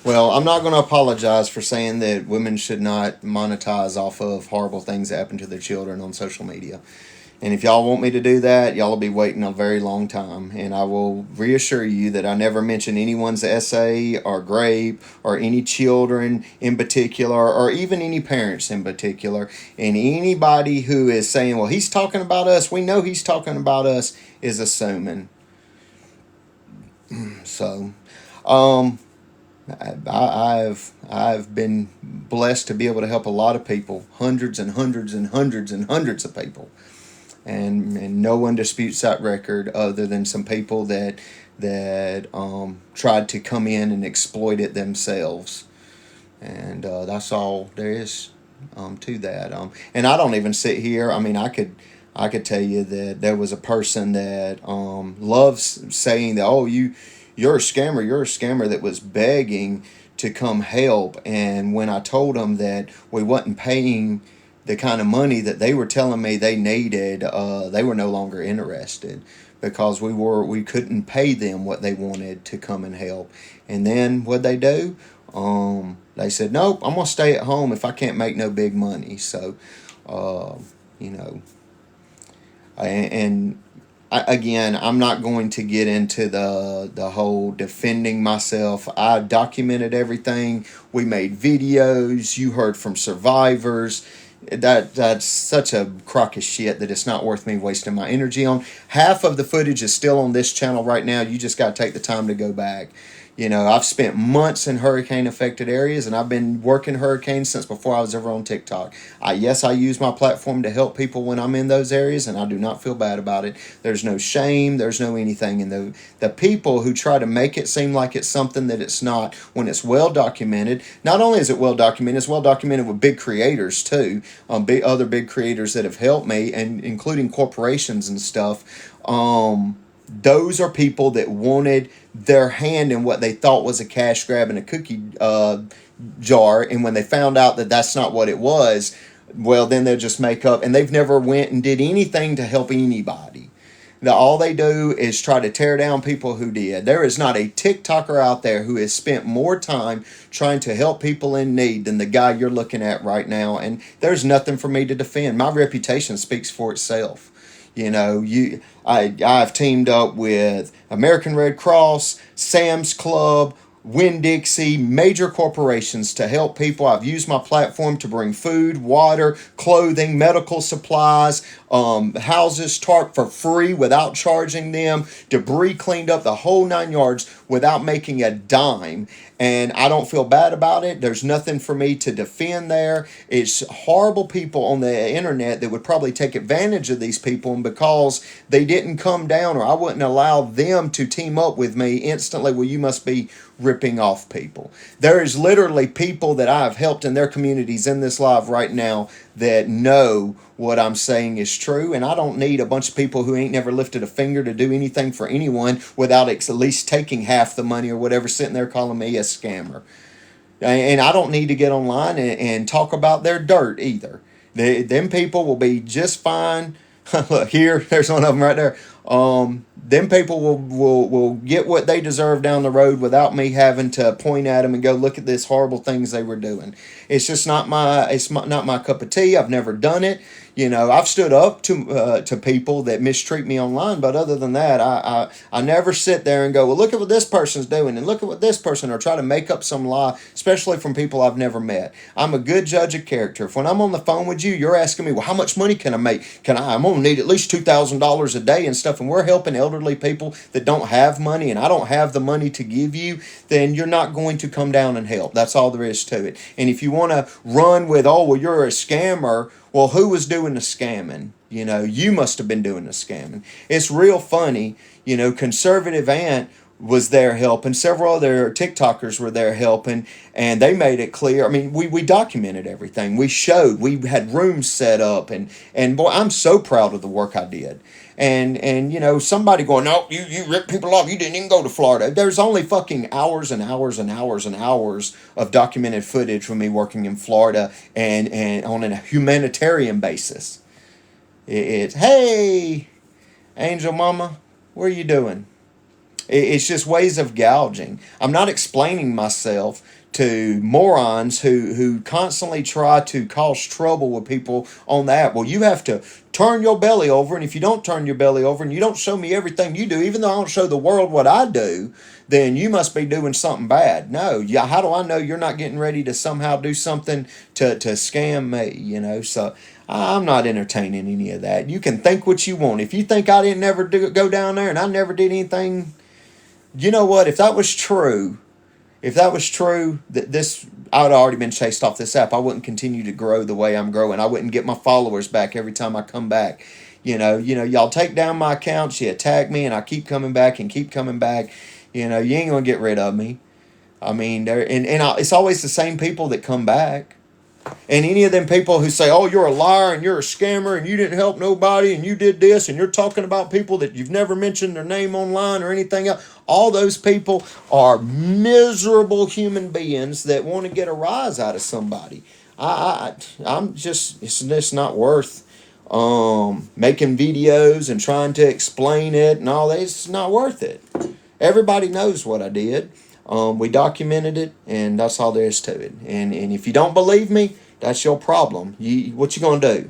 Well, I'm not going to apologize for saying that women should not monetize off of horrible things that happen to their children on social media. And if y'all want me to do that, y'all will be waiting a very long time. And I will reassure you that I never mention anyone's SA or grape or any children in particular or even any parents in particular. And anybody who is saying, well, he's talking about us, we know he's talking about us, is assuming. So, I've been blessed to be able to help a lot of people, hundreds and hundreds and hundreds and hundreds of people. And no one disputes that record other than some people that tried to come in and exploit it themselves, and that's all there is to that. And I don't even sit here. I mean, I could tell you that there was a person that loves saying that, oh, you're a scammer that was begging to come help, and when I told them that we wasn't paying the kind of money that they were telling me they needed, they were no longer interested because we couldn't pay them what they wanted to come and help. And then what'd they do? They said, nope, I'm gonna stay at home if I can't make no big money. So, you know, and again, I'm not going to get into the whole defending myself. I documented everything. We made videos. You heard from survivors. That's such a crock of shit that it's not worth me wasting my energy on. Half of the footage is still on this channel right now. You just got to take the time to go back. You know, I've spent months in hurricane affected areas, and I've been working hurricanes since before I was ever on TikTok. Yes, I use my platform to help people when I'm in those areas, and I do not feel bad about it. There's no shame, there's no anything. And the people who try to make it seem like it's something that it's not, when it's well documented, not only is it well documented, it's well documented with big creators too, other big creators that have helped me, and including corporations and stuff. Those are people that wanted their hand in what they thought was a cash grab and a cookie jar, and when they found out that that's not what it was, well, then they'll just make up, and they've never went and did anything to help anybody. All they do is try to tear down people who did. There is not a TikToker out there who has spent more time trying to help people in need than the guy you're looking at right now, and there's nothing for me to defend. My reputation speaks for itself. You know, I've teamed up with American Red Cross, Sam's Club, Winn-Dixie, major corporations to help people. I've used my platform to bring food, water, clothing, medical supplies, houses tarp for free without charging them, debris cleaned up, the whole 9 yards without making a dime. And I don't feel bad about it. There's nothing for me to defend there. It's horrible people on the internet that would probably take advantage of these people, and because they didn't come down, or I wouldn't allow them to team up with me instantly, well, you must be ripping off people. There is literally people that I have helped in their communities in this live right now that know what I'm saying is true, and I don't need a bunch of people who ain't never lifted a finger to do anything for anyone without at least taking half the money or whatever, sitting there calling me a scammer. And I don't need to get online and talk about their dirt either. Them people will be just fine. Look, here, there's one of them right there. Them people will get what they deserve down the road without me having to point at them and go, look at this horrible things they were doing. It's just not not my cup of tea. I've never done it. You know, I've stood up to people that mistreat me online, but other than that, I never sit there and go, well, look at what this person's doing, and look at what this person, or try to make up some lie, especially from people I've never met. I'm a good judge of character. If when I'm on the phone with you, you're asking me, well, how much money can I make? I'm gonna need at least $2,000 a day and stuff, and we're helping elderly people that don't have money, and I don't have the money to give you, then you're not going to come down and help. That's all there is to it. And if you want to run with, oh, well, you're a scammer, well, who was doing the scamming? You know, you must have been doing the scamming. It's real funny. You know, Conservative Ant was there helping. Several other TikTokers were there helping, and they made it clear. I mean, we documented everything. We showed. We had rooms set up, and boy, I'm so proud of the work I did. And you know, somebody going, no, you ripped people off. You didn't even go to Florida. There's only fucking hours and hours and hours and hours of documented footage from me working in Florida and on a humanitarian basis. It's, hey, Angel Mama, what are you doing? It's just ways of gouging. I'm not explaining myself to morons who constantly try to cause trouble with people on the app. Well, you have to turn your belly over, and if you don't turn your belly over and you don't show me everything you do, even though I don't show the world what I do, then you must be doing something bad. No, yeah, how do I know you're not getting ready to somehow do something to scam me, you know? So I'm not entertaining any of that. You can think what you want. If you think I didn't ever go down there and I never did anything, you know what? If that was true, that this, I would have already been chased off this app. I wouldn't continue to grow the way I'm growing. I wouldn't get my followers back every time I come back. You know, y'all take down my accounts, you attack me, and I keep coming back and keep coming back. You know, you ain't gonna get rid of me. I mean, it's always the same people that come back. And any of them people who say, oh, you're a liar and you're a scammer and you didn't help nobody and you did this and you're talking about people that you've never mentioned their name online or anything else, all those people are miserable human beings that want to get a rise out of somebody. I'm just, it's just not worth making videos and trying to explain it and all that. It's not worth it. Everybody knows what I did. We documented it, and that's all there is to it. And if you don't believe me, that's your problem. What you gonna do?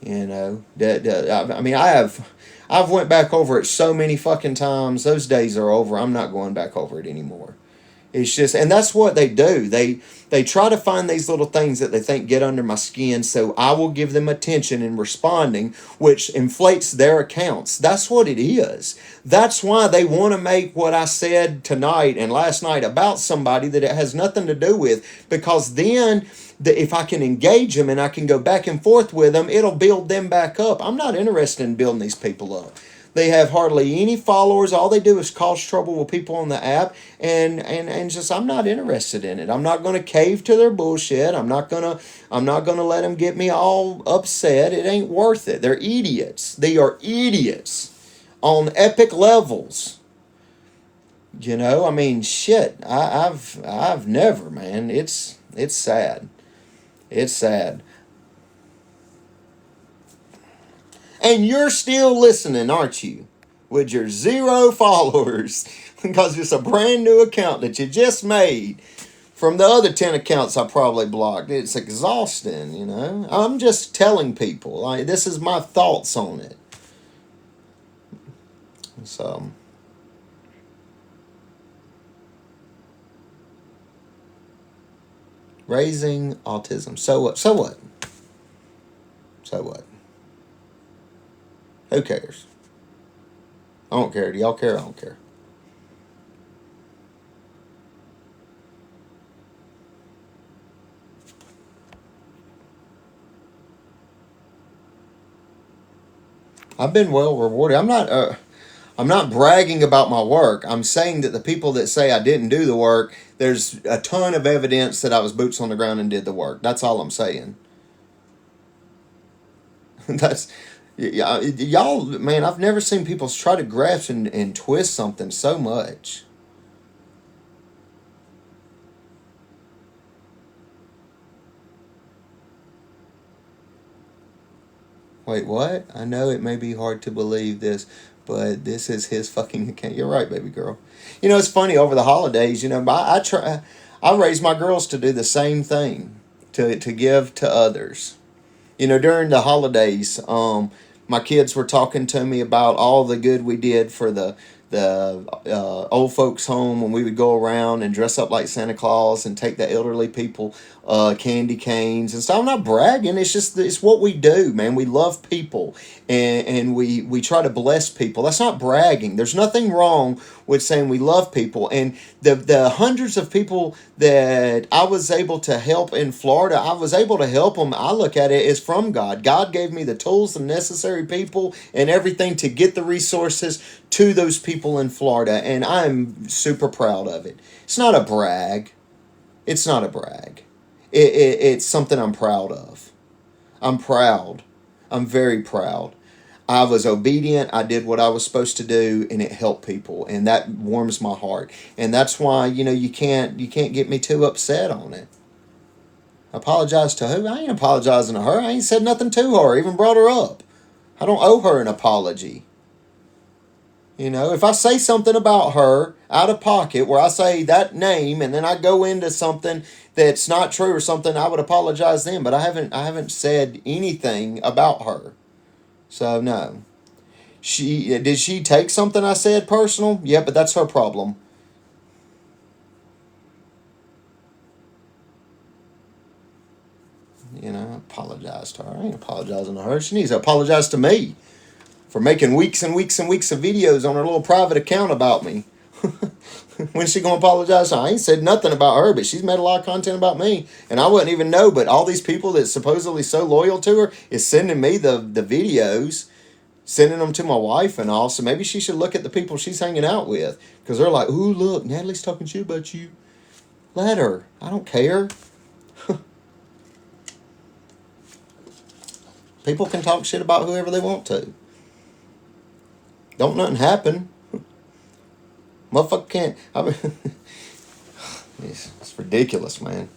You know, I mean, I've went back over it so many fucking times. Those days are over. I'm not going back over it anymore. It's just, and that's what they do. They try to find these little things that they think get under my skin, so I will give them attention in responding, which inflates their accounts. That's what it is. That's why they want to make what I said tonight and last night about somebody that it has nothing to do with, because then if I can engage them and I can go back and forth with them, it'll build them back up. I'm not interested in building these people up. They have hardly any followers. All they do is cause trouble with people on the app, and just I'm not interested in it. I'm not going to cave to their bullshit. I'm not gonna let them get me all upset. It ain't worth it. They're idiots. They are idiots on epic levels. I mean, shit. I've never, man. It's sad. It's sad. And you're still listening, aren't you? With your 0 followers. Because it's a brand new account that you just made from the other 10 accounts I probably blocked. It's exhausting, I'm just telling people. Like, this is my thoughts on it. So, raising autism. So what? So what? So what? Who cares? I don't care. Do y'all care? I don't care. I've been well rewarded. I'm not bragging about my work. I'm saying that the people that say I didn't do the work, there's a ton of evidence that I was boots on the ground and did the work. That's all I'm saying. That's y'all, man. I've never seen people try to grasp and twist something so much. Wait, what? I know it may be hard to believe this, but this is his fucking account. You're right, baby girl. It's funny over the holidays. I raise my girls to do the same thing, to give to others. During the holidays, my kids were talking to me about all the good we did for the old folks home when we would go around and dress up like Santa Claus and take the elderly people candy canes and stuff. I'm not bragging. It's what we do, man. We love people, and we try to bless people. That's not bragging. There's nothing wrong with saying we love people. And the hundreds of people that I was able to help in Florida, I was able to help them. I look at it as from God. God gave me the tools, the necessary people, and everything to get the resources to those people in Florida, and I'm super proud of it. It's not a brag. It's not a brag. It's something I'm proud of. I'm proud. I'm very proud. I was obedient. I did what I was supposed to do, and it helped people, and that warms my heart. And that's why you can't get me too upset on it. Apologize to who? I ain't apologizing to her. I ain't said nothing to her. I even brought her up. I don't owe her an apology. If I say something about her out of pocket where I say that name and then I go into something that's not true or something, I would apologize then. But I haven't said anything about her. So no. Did she take something I said personal? Yeah, but that's her problem. Apologize to her. I ain't apologizing to her. She needs to apologize to me for making weeks and weeks and weeks of videos on her little private account about me. When's she gonna apologize? I ain't said nothing about her, but she's made a lot of content about me, and I wouldn't even know. But all these people that's supposedly so loyal to her is sending me the videos, sending them to my wife and all. So maybe she should look at the people she's hanging out with, because they're like, "Ooh, look, Natalie's talking shit about you." Let her. I don't care. People can talk shit about whoever they want to. Don't nothing happen. Motherfucker can't. I mean, it's ridiculous, man.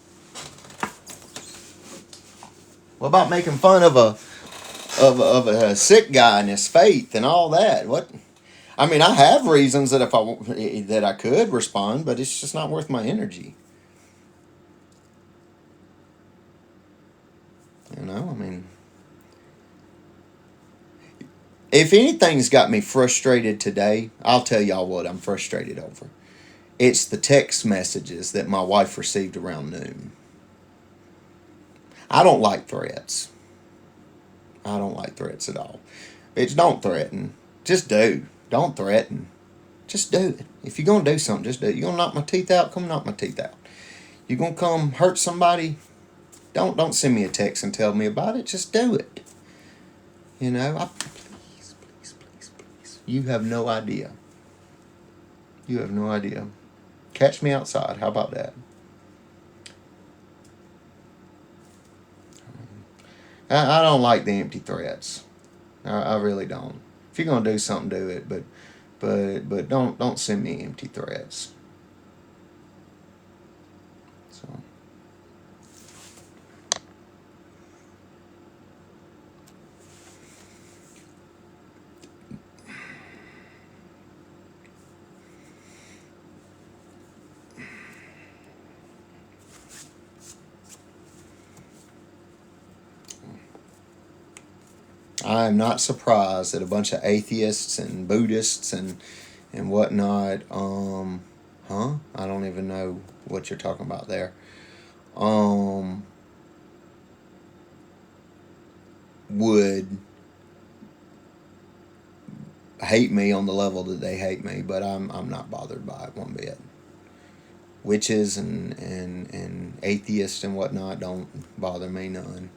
What about making fun of a sick guy and his faith and all that? What? I mean, I have reasons that that I could respond, but it's just not worth my energy. I mean, if anything's got me frustrated today, I'll tell y'all what I'm frustrated over. It's the text messages that my wife received around noon. I don't like threats. I don't like threats at all. It's don't threaten. Just do. Don't threaten. Just do it. If you're gonna do something, just do it. You're gonna knock my teeth out, come knock my teeth out. You're gonna come hurt somebody, don't send me a text and tell me about it. Just do it. Please, please, please, please. You have no idea. You have no idea. Catch me outside. How about that? I don't like the empty threats. I really don't. If you're gonna do something, do it. But don't send me empty threats. So. I am not surprised that a bunch of atheists and Buddhists and whatnot. I don't even know what you're talking about there. Would hate me on the level that they hate me, but I'm not bothered by it one bit. Witches and atheists and whatnot don't bother me none.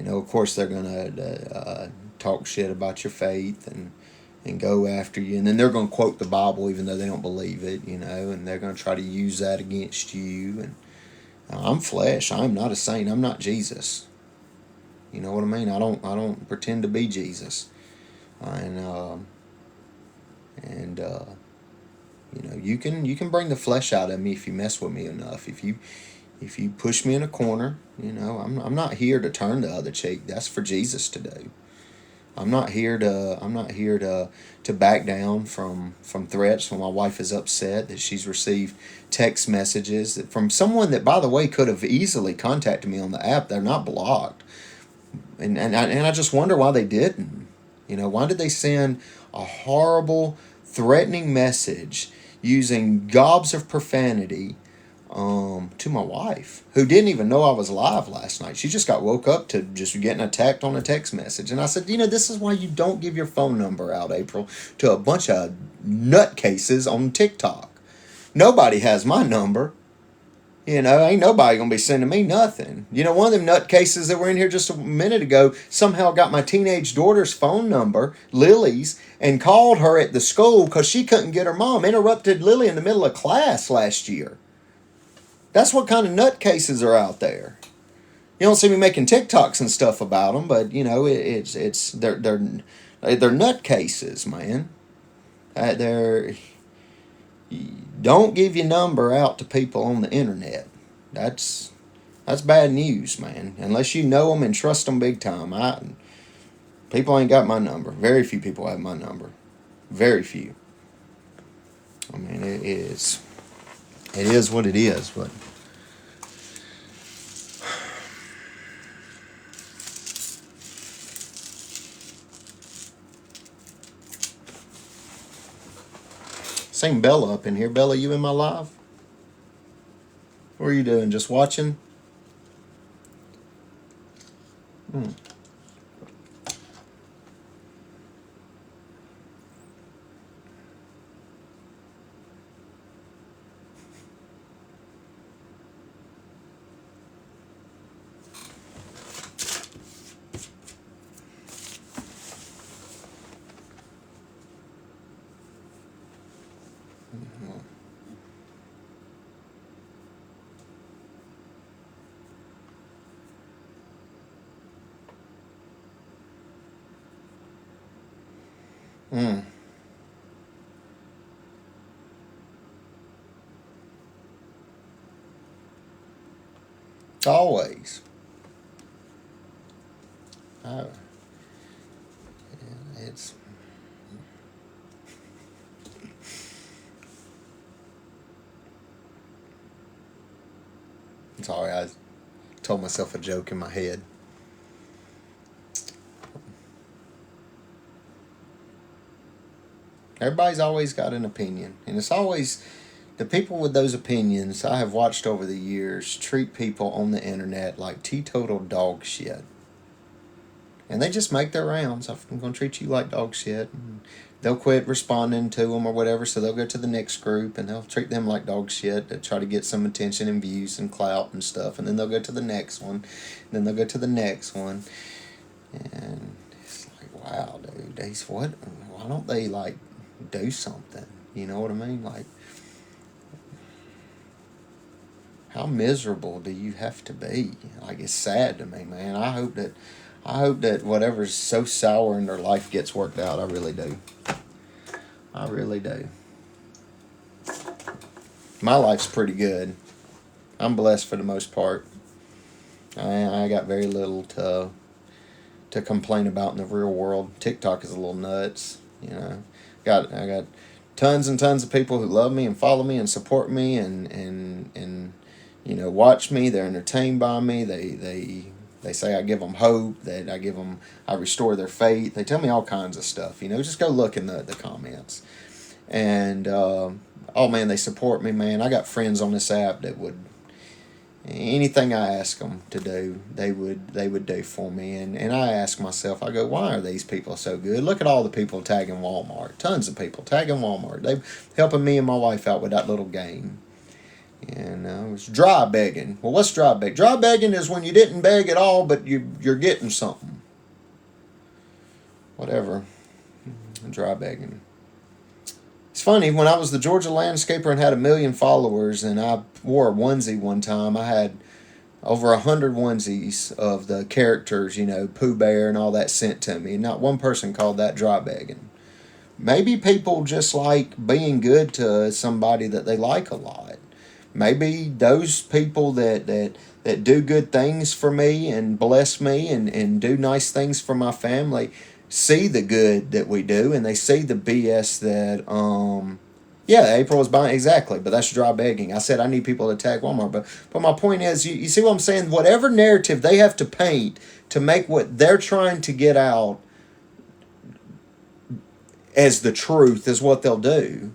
Of course they're gonna talk shit about your faith and go after you, and then they're gonna quote the Bible even though they don't believe it, and they're gonna try to use that against you. And I'm flesh. I'm not a saint. I'm not Jesus. You know what I mean? I don't pretend to be Jesus. And you can bring the flesh out of me if you mess with me enough. If you push me in a corner, I'm not here to turn the other cheek. That's for Jesus to do. I'm not here to back down from threats when my wife is upset that she's received text messages from someone that, by the way, could have easily contacted me on the app. They're not blocked, and I just wonder why they didn't. Why did they send a horrible, threatening message using gobs of profanity to my wife, who didn't even know I was live last night? She just got woke up to just getting attacked on a text message. And I said, this is why you don't give your phone number out, April, to a bunch of nutcases on TikTok. Nobody has my number. Ain't nobody gonna be sending me nothing. One of them nutcases that were in here just a minute ago somehow got my teenage daughter's phone number, Lily's, and called her at the school because she couldn't get her mom. Interrupted Lily in the middle of class last year. That's what kind of nutcases are out there. You don't see me making TikToks and stuff about them, but they're nutcases, man. They're Don't give your number out to people on the internet. That's bad news, man. Unless you know them and trust them big time. People ain't got my number. Very few people have my number. Very few. I mean, it is what it is, but seen Bella up in here. Bella, you in my live? What are you doing? Just watching? Hmm. Hmm. Always. Uh, it's Sorry, I told myself a joke in my head. Everybody's always got an opinion, and it's always The people with those opinions I have watched over the years treat people on the internet like teetotal dog shit. And they just make their rounds. I'm going to treat you like dog shit. And they'll quit responding to them or whatever, so they'll go to the next group and they'll treat them like dog shit to try to get some attention and views and clout and stuff. And then they'll go to the next one. And then they'll go to the next one. And it's like, wow, dude, what? Why don't they, like, do something? You know what I mean? Like, how miserable do you have to be? Like, it's sad to me, man. I hope that whatever's so sour in their life gets worked out. I really do. I really do. My life's pretty good. I'm blessed for the most part. I got very little to complain about in the real world. TikTok is a little nuts, you know. I got tons and tons of people who love me and follow me and support me and you know, watch me. They're entertained by me. They say I give them hope, that I restore their faith. They tell me all kinds of stuff, you know. Just go look in the comments. And, oh man, they support me, man. I got friends on this app that would, anything I ask them to do, they would do for me. And I ask myself, I go, why are these people so good? Look at all the people tagging Walmart. Tons of people tagging Walmart. They're helping me and my wife out with that little game. And it was dry begging. Well, what's dry begging? Dry begging is when you didn't beg at all, but you're getting something. Whatever. Dry begging. It's funny, when I was the Georgia landscaper and had 1 million followers, and I wore a onesie one time, I had over 100 onesies of the characters, you know, Pooh Bear and all that sent to me, and not one person called that dry begging. Maybe people just like being good to somebody that they like a lot. Maybe those people that do good things for me and bless me and do nice things for my family see the good that we do, and they see the BS that yeah, April is buying, exactly, but that's dry begging. I said I need people to tag Walmart, but my point is, you see what I'm saying? Whatever narrative they have to paint to make what they're trying to get out as the truth is what they'll do.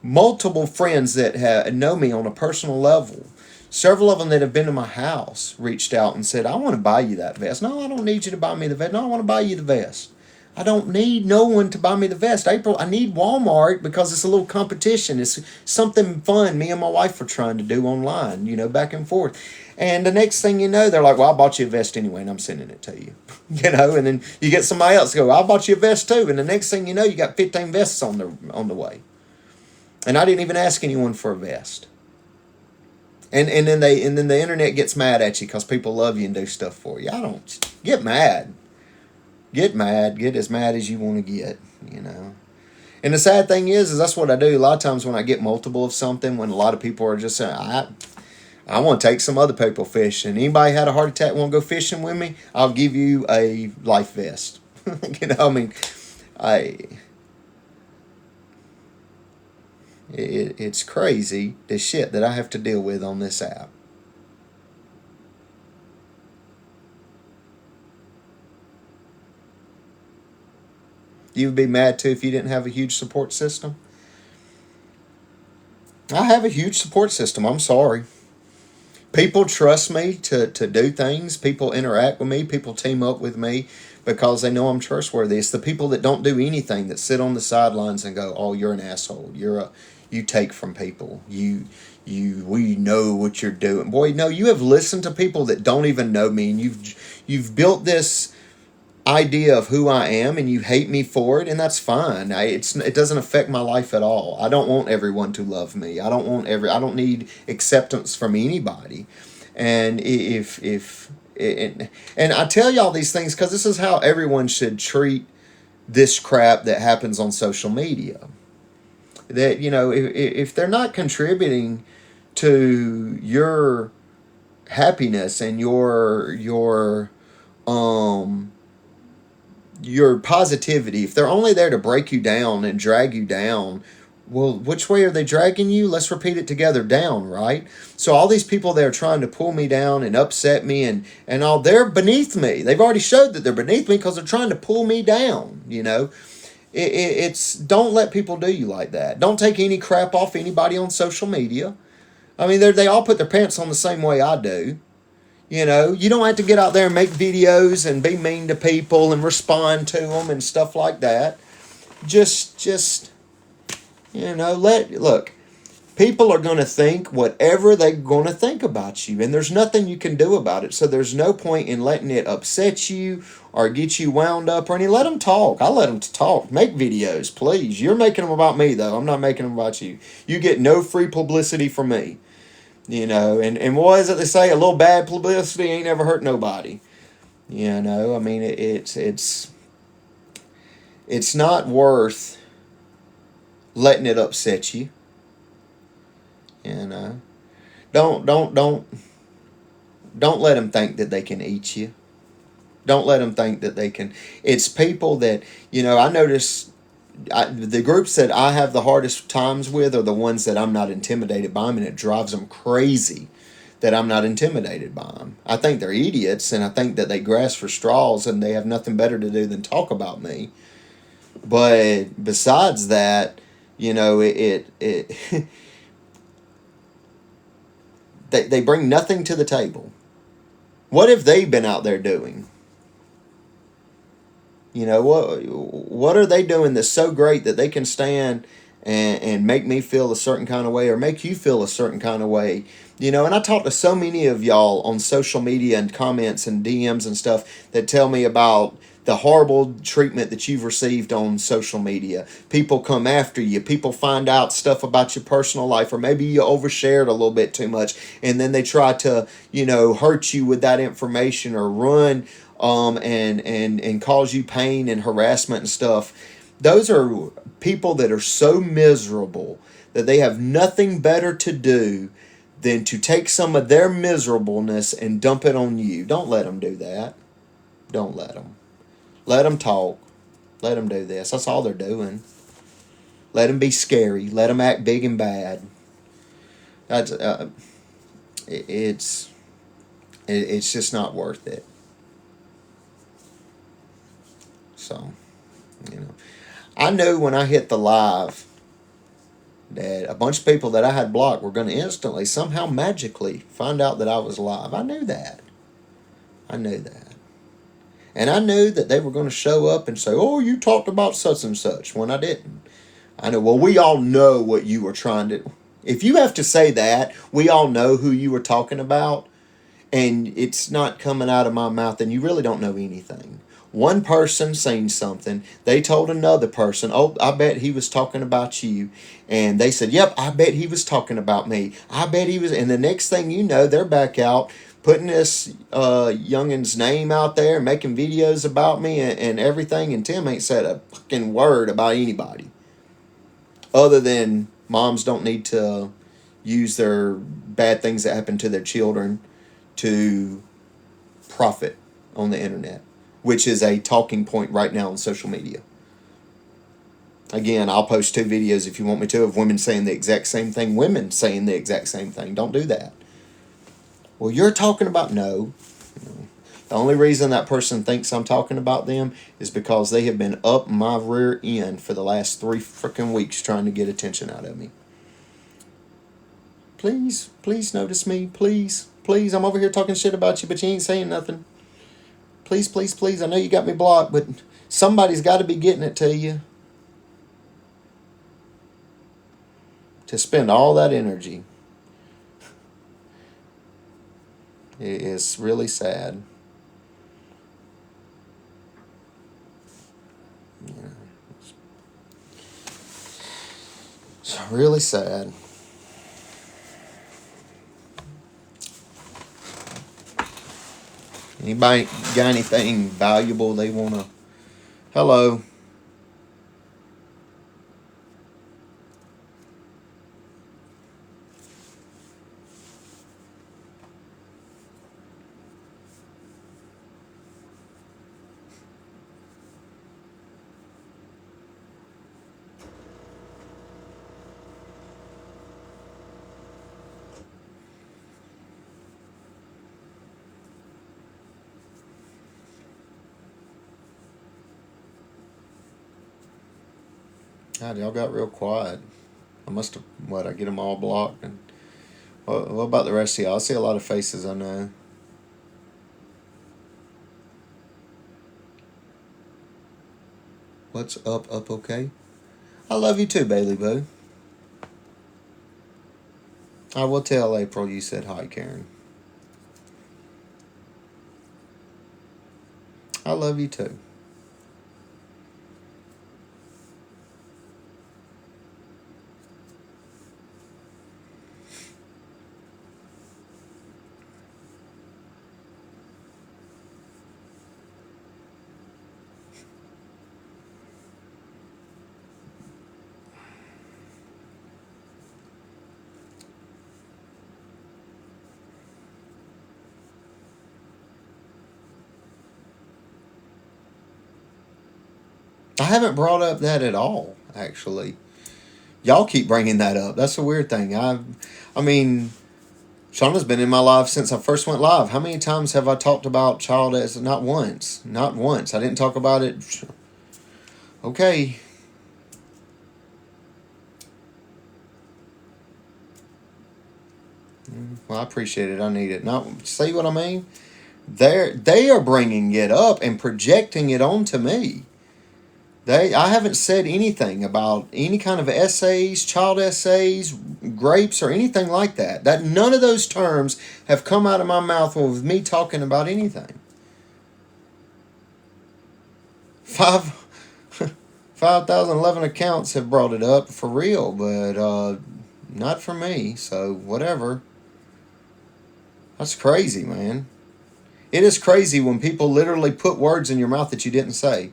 Multiple friends that know me on a personal level, several of them that have been to my house, reached out and said, I want to buy you that vest. No, I don't need you to buy me the vest. No, I want to buy you the vest. I don't need no one to buy me the vest. April, I need Walmart because it's a little competition. It's something fun me and my wife are trying to do online, you know, back and forth. And the next thing you know, they're like, well, I bought you a vest anyway, and I'm sending it to you. You know, and then you get somebody else go, I bought you a vest too. And the next thing you know, you got 15 vests on the way. And I didn't even ask anyone for a vest. And then the internet gets mad at you because people love you and do stuff for you. I don't get mad. Get mad. Get as mad as you want to get, you know. And the sad thing is that's what I do. A lot of times when I get multiple of something, when a lot of people are just saying, I want to take some other people fishing. Anybody had a heart attack want to go fishing with me? I'll give you a life vest. You know, I mean, it's crazy the shit that I have to deal with on this app. You would be mad too if you didn't have a huge support system? I have a huge support system. I'm sorry. People trust me to do things. People interact with me. People team up with me because they know I'm trustworthy. It's the people that don't do anything, that sit on the sidelines and go, oh, you're an asshole. You take from people. We know what you're doing. Boy, no, you have listened to people that don't even know me, and you've built this idea of who I am, and you hate me for it, and that's fine. It doesn't affect my life at all. I don't want everyone to love me. I don't need acceptance from anybody. And and I tell y'all these things because this is how everyone should treat this crap that happens on social media. That, you know, if they're not contributing to your happiness and your positivity, if they're only there to break you down and drag you down, well, which way are they dragging you? Let's repeat it together, down, right? So all these people that are trying to pull me down and upset me and all, they're beneath me. They've already showed that they're beneath me because they're trying to pull me down, you know. It's don't let people do you like that. Don't take any crap off anybody on social media. I mean, they all put their pants on the same way I do. You know, you don't have to get out there and make videos and be mean to people and respond to them and stuff like that. Just look. People are going to think whatever they're going to think about you, and there's nothing you can do about it. So there's no point in letting it upset you or get you wound up or anything. Let them talk. I let them talk. Make videos, please. You're making them about me, though. I'm not making them about you. You get no free publicity from me. And what is it they say? A little bad publicity ain't never hurt nobody. I mean, it's not worth letting it upset you. Don't let them think that they can eat you. Don't let them think that they can. It's people that I notice. The groups that I have the hardest times with are the ones that I'm not intimidated by them, and it drives them crazy that I'm not intimidated by them. I think they're idiots, and I think that they grasp for straws, and they have nothing better to do than talk about me. But besides that, they bring nothing to the table. What have they been out there doing? What are they doing that's so great that they can stand and make me feel a certain kind of way or make you feel a certain kind of way? And I talk to so many of y'all on social media and comments and DMs and stuff that tell me about the horrible treatment that you've received on social media. People come after you. People find out stuff about your personal life, or maybe you overshared a little bit too much, and then they try to, hurt you with that information or run and cause you pain and harassment and stuff. Those are people that are so miserable that they have nothing better to do than to take some of their miserableness and dump it on you. Don't let them do that. Don't let them. Let them talk. Let them do this. That's all they're doing. Let them be scary. Let them act big and bad. That's it's just not worth it. So, I knew when I hit the live that a bunch of people that I had blocked were going to instantly, somehow magically, find out that I was live. I knew that. And I knew that they were going to show up and say, oh, you talked about such and such, when I didn't. I know, well, we all know what you were trying to... If you have to say that, we all know who you were talking about, and it's not coming out of my mouth, and you really don't know anything. One person seen something, they told another person, oh, I bet he was talking about you. And they said, yep, I bet he was talking about me. I bet he was. And the next thing you know, they're back out putting this youngin's name out there, making videos about me and everything. And Tim ain't said a fucking word about anybody. Other than moms don't need to use their bad things that happen to their children to profit on the internet, which is a talking point right now on social media. Again, I'll post 2 videos if you want me to of women saying the exact same thing, women saying the exact same thing. Don't do that. Well, you're talking about... No. The only reason that person thinks I'm talking about them is because they have been up my rear end for the last 3 freaking weeks trying to get attention out of me. Please notice me. Please. I'm over here talking shit about you, but you ain't saying nothing. Please. I know you got me blocked, but somebody's got to be getting it to you. To spend all that energy. It is really sad. It's really sad. Anybody got anything valuable they want to... Hello. God, y'all got real quiet. I must have, I get them all blocked. And what about the rest of y'all? I see a lot of faces I know. What's up, okay? I love you too, Bailey Boo. I will tell April you said hi, Karen. I love you too. I haven't brought up that at all, actually. Y'all keep bringing that up. That's a weird thing. I mean, Shauna's been in my life since I first went live. How many times have I talked about child as? Not once. Not once. I didn't talk about it. Okay. Well, I appreciate it. I need it. Not see what I mean. They are bringing it up and projecting it onto me. I haven't said anything about any kind of essays, child essays, grapes, or anything like that. That none of those terms have come out of my mouth with me talking about anything. Five 5,011 accounts have brought it up for real, but not for me. So whatever. That's crazy, man. It is crazy when people literally put words in your mouth that you didn't say.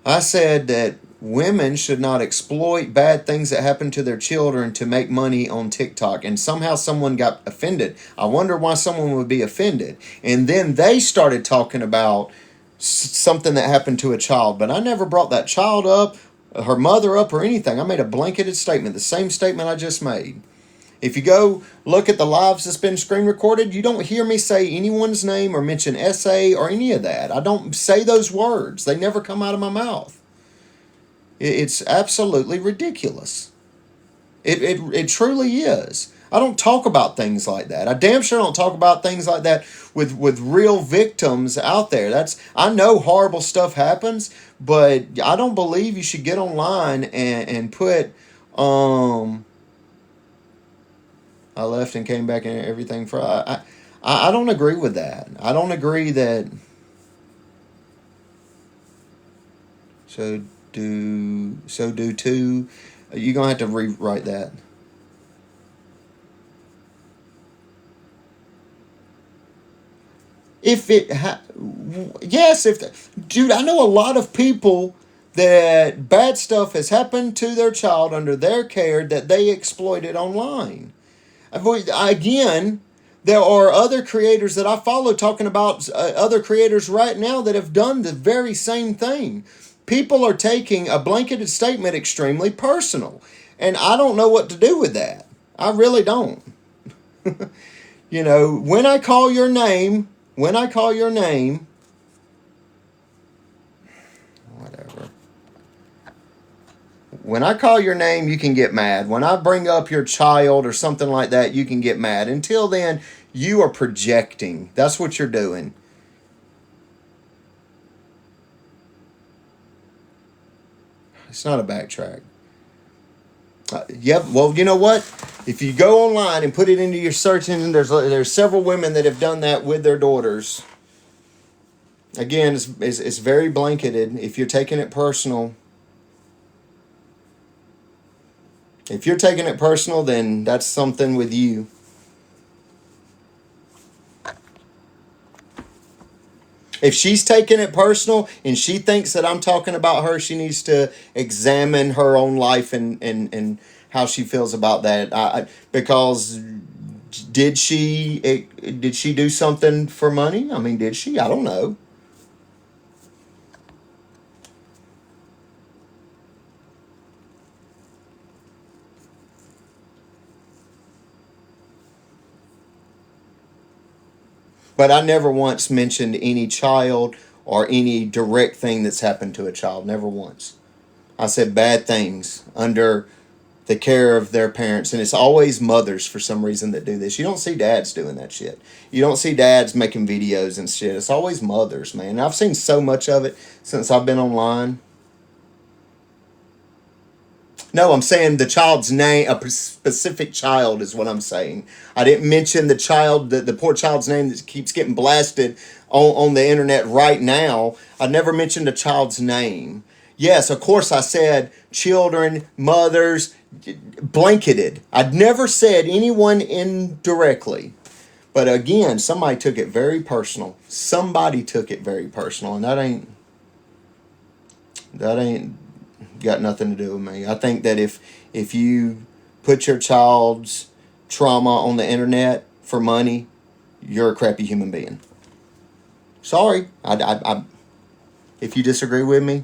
I said that women should not exploit bad things that happen to their children to make money on TikTok. And somehow someone got offended. I wonder why someone would be offended. And then they started talking about something that happened to a child. But I never brought that child up, her mother up, or anything. I made a blanketed statement, the same statement I just made. If you go look at the lives that's been screen recorded, you don't hear me say anyone's name or mention essay or any of that. I don't say those words. They never come out of my mouth. It's absolutely ridiculous. It truly is. I don't talk about things like that. I damn sure don't talk about things like that with real victims out there. I know horrible stuff happens, but I don't believe you should get online and put I left and came back and everything for I don't agree with that. I don't agree that so do too. You're gonna have to rewrite that. If it yes, if dude, I know a lot of people that bad stuff has happened to their child under their care that they exploited online. Again, there are other creators that I follow talking about other creators right now that have done the very same thing. People are taking a blanketed statement extremely personal, and I don't know what to do with that. I really don't. You know, when I call your name, whatever. When I call your name, you can get mad. When I bring up your child or something like that, you can get mad. Until then, you are projecting. That's what you're doing. It's not a backtrack. Yep. Well, you know what? If you go online and put it into your search engine, there's several women that have done that with their daughters. Again, it's very blanketed. If you're taking it personal, then that's something with you. If she's taking it personal and she thinks that I'm talking about her, she needs to examine her own life and how she feels about that. Because did she do something for money? I mean, did she? I don't know. But I never once mentioned any child or any direct thing that's happened to a child. Never once. I said bad things under the care of their parents, and it's always mothers for some reason that do this. You don't see dads doing that shit. You don't see dads making videos and shit. It's always mothers, man. And I've seen so much of it since I've been online. No, I'm saying the child's name, a specific child is what I'm saying. I didn't mention the child, the poor child's name that keeps getting blasted on the internet right now. I never mentioned a child's name. Yes, of course I said children, mothers, blanketed. I'd never said anyone indirectly. But again, somebody took it very personal. Somebody took it very personal, and that ain't got nothing to do with me. I think that if you put your child's trauma on the internet for money, you're a crappy human being. Sorry, if you disagree with me,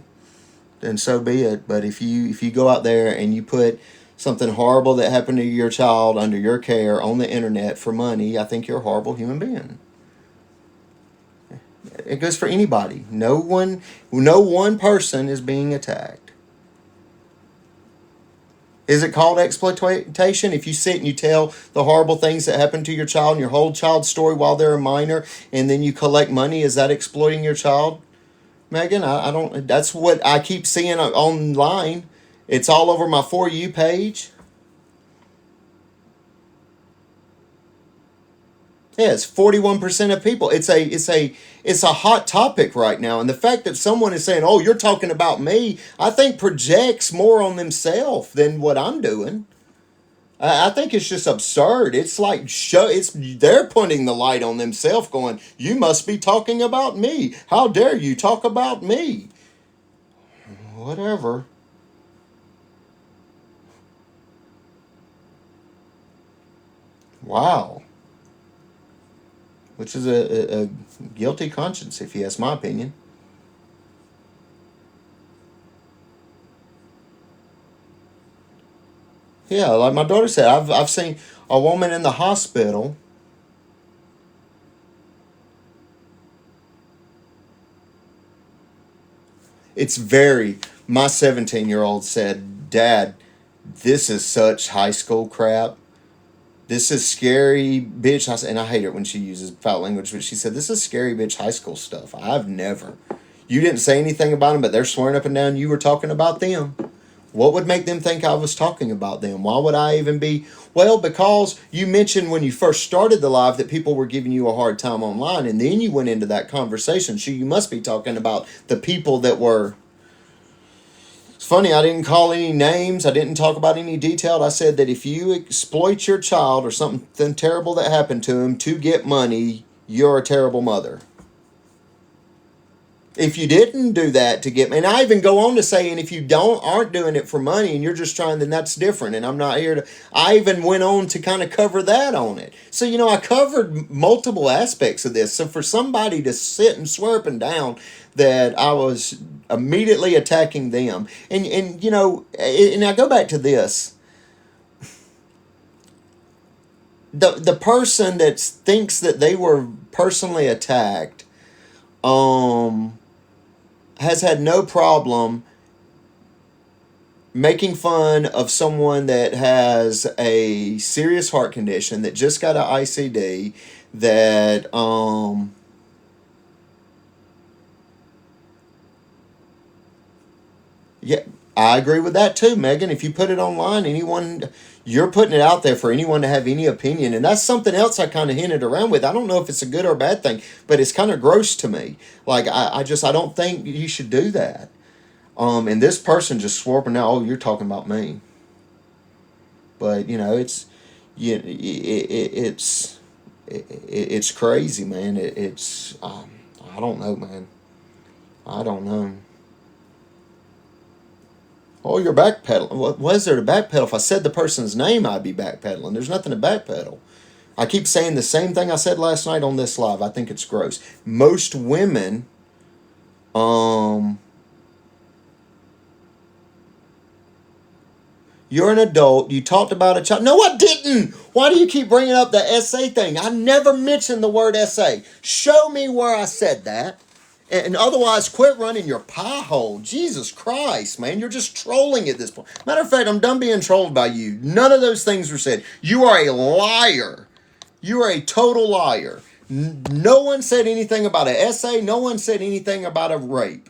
then so be it. But if you go out there and you put something horrible that happened to your child under your care on the internet for money, I think you're a horrible human being. It goes for anybody. No one person is being attacked. Is it called exploitation if you sit and you tell the horrible things that happen to your child and your whole child's story while they're a minor, and then you collect money? Is that exploiting your child, Megan? I don't. That's what I keep seeing online. It's all over my For You page. Yes, 41% of people. It's a hot topic right now, and the fact that someone is saying, "Oh, you're talking about me," I think projects more on themselves than what I'm doing. I think it's just absurd. It's like they're putting the light on themselves, going, "You must be talking about me. How dare you talk about me?" Whatever. Wow. Which is a guilty conscience, if you ask my opinion. Yeah, like my daughter said, I've seen a woman in the hospital. It's very. My 17-year-old said, "Dad, this is such high school crap. This is scary, bitch." And I hate it when she uses foul language, but she said, "This is scary, bitch, high school stuff. I've never. You didn't say anything about them, but they're swearing up and down you were talking about them. What would make them think I was talking about them? Why would I even be?" Well, because you mentioned when you first started the live that people were giving you a hard time online, and then you went into that conversation. So you must be talking about the people that were. It's funny, I didn't call any names. I didn't talk about any detail. I said that if you exploit your child or something terrible that happened to him to get money, you're a terrible mother. If you didn't do that to get, and I even go on to say, and if you aren't doing it for money and you're just trying, then that's different. And I'm not here to. I even went on to kind of cover that on it. So I covered multiple aspects of this. So for somebody to sit and swear up and down that I was immediately attacking them, and I go back to this. The person that thinks that they were personally attacked, has had no problem making fun of someone that has a serious heart condition that just got an ICD, that yeah, I agree with that too, Megan. If you put it online, you're putting it out there for anyone to have any opinion. And that's something else I kind of hinted around with. I don't know if it's a good or bad thing, but it's kind of gross to me. Like, I don't think you should do that. And this person just swore up and now, "Oh, you're talking about me." But, it's crazy, man. I don't know, man. I don't know. Oh, you're backpedaling. What was there to backpedal? If I said the person's name, I'd be backpedaling. There's nothing to backpedal. I keep saying the same thing I said last night on this live. I think it's gross. Most women, you're an adult. You talked about a child. No, I didn't. Why do you keep bringing up the SA thing? I never mentioned the word SA. Show me where I said that. And otherwise, quit running your pie hole. Jesus Christ, man. You're just trolling at this point. Matter of fact, I'm done being trolled by you. None of those things were said. You are a liar. You are a total liar. No one said anything about an essay. No one said anything about a rape.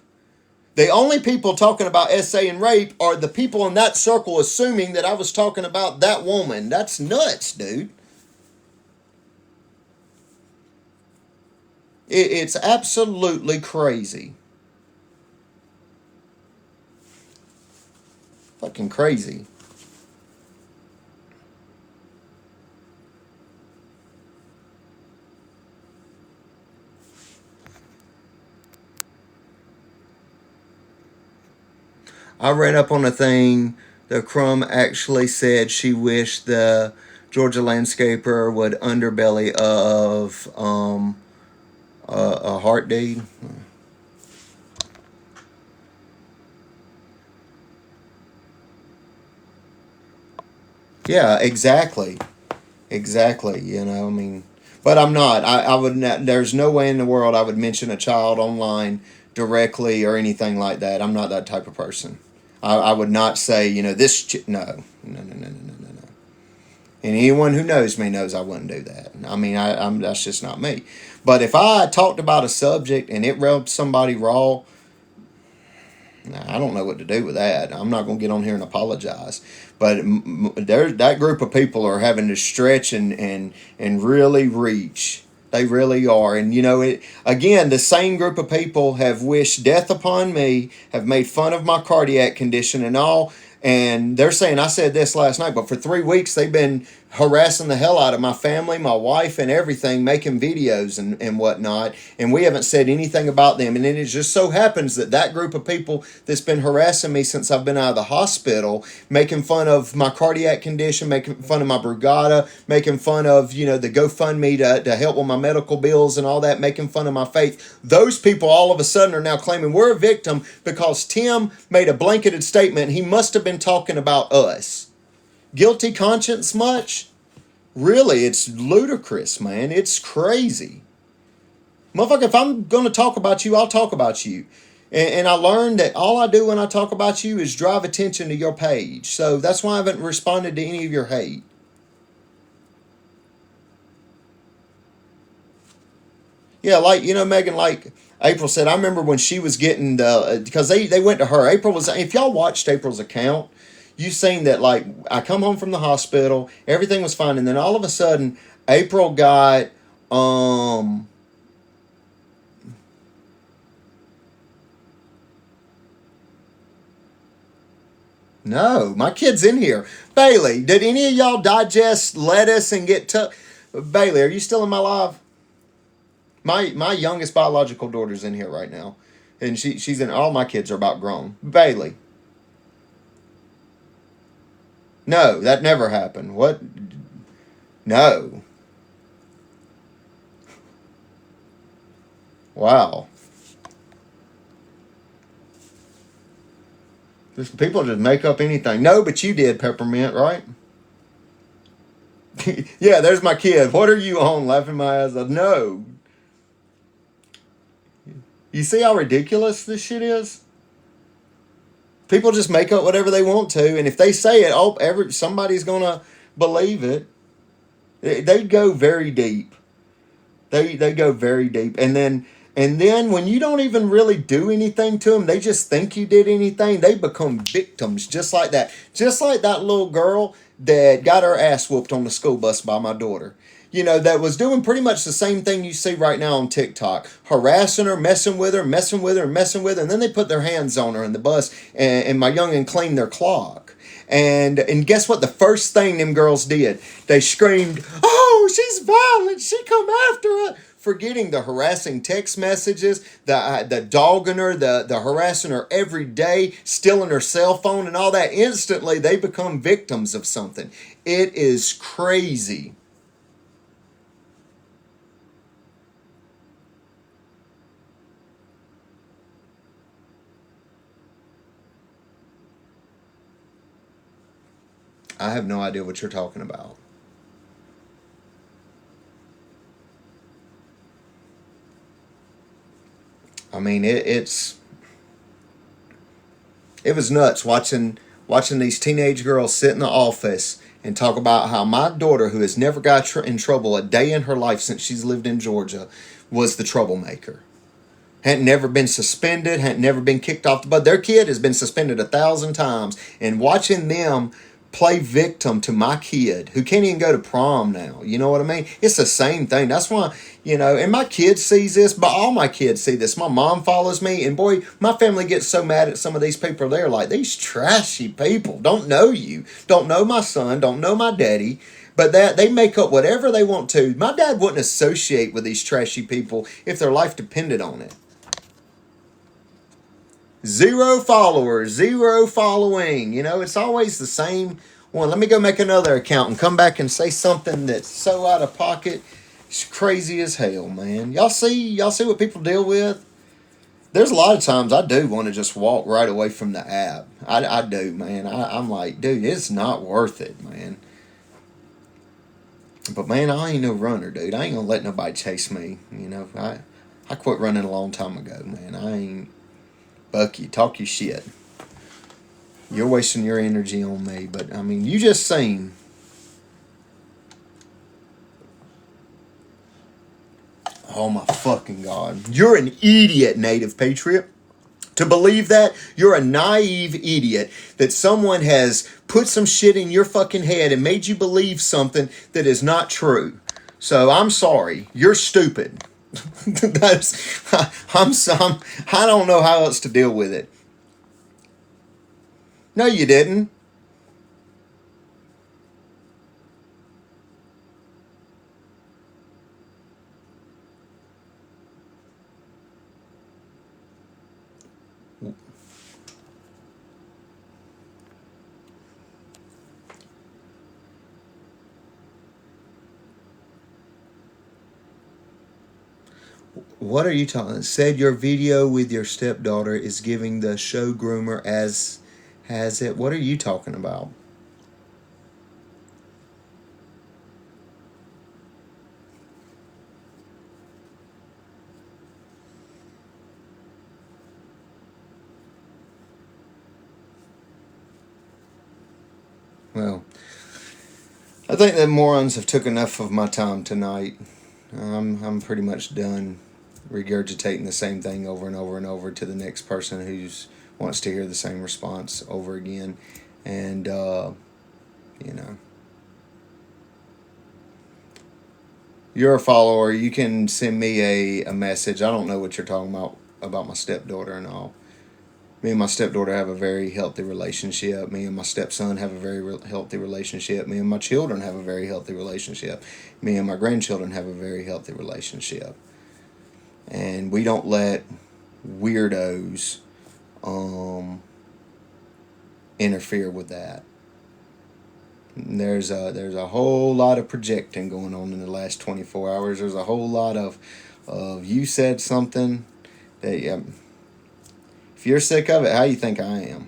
The only people talking about essay and rape are the people in that circle assuming that I was talking about that woman. That's nuts, dude. It's absolutely crazy. Fucking crazy. I read up on a thing. The Crumb actually said she wished the Georgia landscaper would underbelly of a heart deed. Yeah, exactly. Exactly. You know, I mean, but I'm not. I would not. There's no way in the world I would mention a child online directly or anything like that. I'm not that type of person. I would not say, this. No, no, no, no, no, no, no, no. And anyone who knows me knows I wouldn't do that. I mean, that's just not me. But if I talked about a subject and it rubbed somebody raw, I don't know what to do with that. I'm not going to get on here and apologize. But that group of people are having to stretch and really reach. They really are. And it again, the same group of people have wished death upon me, have made fun of my cardiac condition and all. And they're saying, I said this last night, but for 3 weeks they've been harassing the hell out of my family, my wife, and everything, making videos and whatnot. And we haven't said anything about them. And then it just so happens that group of people that's been harassing me since I've been out of the hospital, making fun of my cardiac condition, making fun of my Brugada, making fun of, the GoFundMe to help with my medical bills and all that, making fun of my faith. Those people all of a sudden are now claiming we're a victim because Tim made a blanketed statement. He must have been talking about us. Guilty conscience much? Really, it's ludicrous, man. It's crazy. Motherfucker, if I'm going to talk about you, I'll talk about you. And I learned that all I do when I talk about you is drive attention to your page. So that's why I haven't responded to any of your hate. Yeah, like, Megan, like April said, I remember when she was getting because they went to her. April was, if y'all watched April's account, you seen that, like, I come home from the hospital, everything was fine. And then all of a sudden, April got, no, my kid's in here. Bailey, did any of y'all digest lettuce and get Bailey, are you still in my live? My youngest biological daughter's in here right now. And she's in, all my kids are about grown. Bailey. No, that never happened. What? No. Wow. People just make up anything. No, but you did, Peppermint, right? Yeah, there's my kid. What are you on? Laughing my ass off. No. You see how ridiculous this shit is? People just make up whatever they want to, and if they say it, somebody's gonna believe it. They go very deep. They go very deep, and then when you don't even really do anything to them, they just think you did anything. They become victims just like that. Just like that little girl that got her ass whooped on the school bus by my daughter. That was doing pretty much the same thing you see right now on TikTok. Harassing her, messing with her, messing with her, messing with her. And then they put their hands on her in the bus and my youngin' cleaned their clock. And guess what? The first thing them girls did, they screamed, "Oh, she's violent! She come after her!" Forgetting the harassing text messages, the dogging her, the harassing her every day, stealing her cell phone, and all that. Instantly, they become victims of something. It is crazy. I have no idea what you're talking about. I mean, it was nuts watching these teenage girls sit in the office and talk about how my daughter, who has never got in trouble a day in her life since she's lived in Georgia, was the troublemaker. Hadn't never been suspended, hadn't never been kicked off the bus. Their kid has been suspended 1,000 times. And watching them play victim to my kid, who can't even go to prom now. You know what I mean? It's the same thing. That's why, and my kid sees this, but all my kids see this. My mom follows me, and boy, my family gets so mad at some of these people. They're like, these trashy people don't know you, don't know my son, don't know my daddy. But that they make up whatever they want to. My dad wouldn't associate with these trashy people if their life depended on it. 0 followers, 0 following. It's always the same one. Let me go make another account and come back and say something that's so out of pocket. It's crazy as hell, man. Y'all see what people deal with? There's a lot of times I do want to just walk right away from the app. I do, man. I'm like, dude, it's not worth it, man. But man, I ain't no runner, dude. I ain't gonna let nobody chase me. I quit running a long time ago, man. I ain't. Bucky, talk your shit. You're wasting your energy on me, but I mean, you just seen. Oh my fucking God. You're an idiot, Native Patriot. To believe that, you're a naive idiot that someone has put some shit in your fucking head and made you believe something that is not true. So I'm sorry. You're stupid. I don't know how else to deal with it. No, you didn't. What are you talking? Said your video with your stepdaughter is giving the show groomer as has it. What are you talking about? Well, I think that morons have took enough of my time tonight. I'm pretty much done regurgitating the same thing over and over and over to the next person who's wants to hear the same response over again. And you know, you're a follower. You can send me a message. I don't know what you're talking about my stepdaughter and all. Me and my stepdaughter have a very healthy relationship. Me and my stepson have a very healthy relationship. Me and my children have a very healthy relationship. Me and my grandchildren have a very healthy relationship. And we don't let weirdos interfere with that. There's a whole lot of projecting going on in the last 24 hours. There's a whole lot of you said something that if you're sick of it, how you think I am?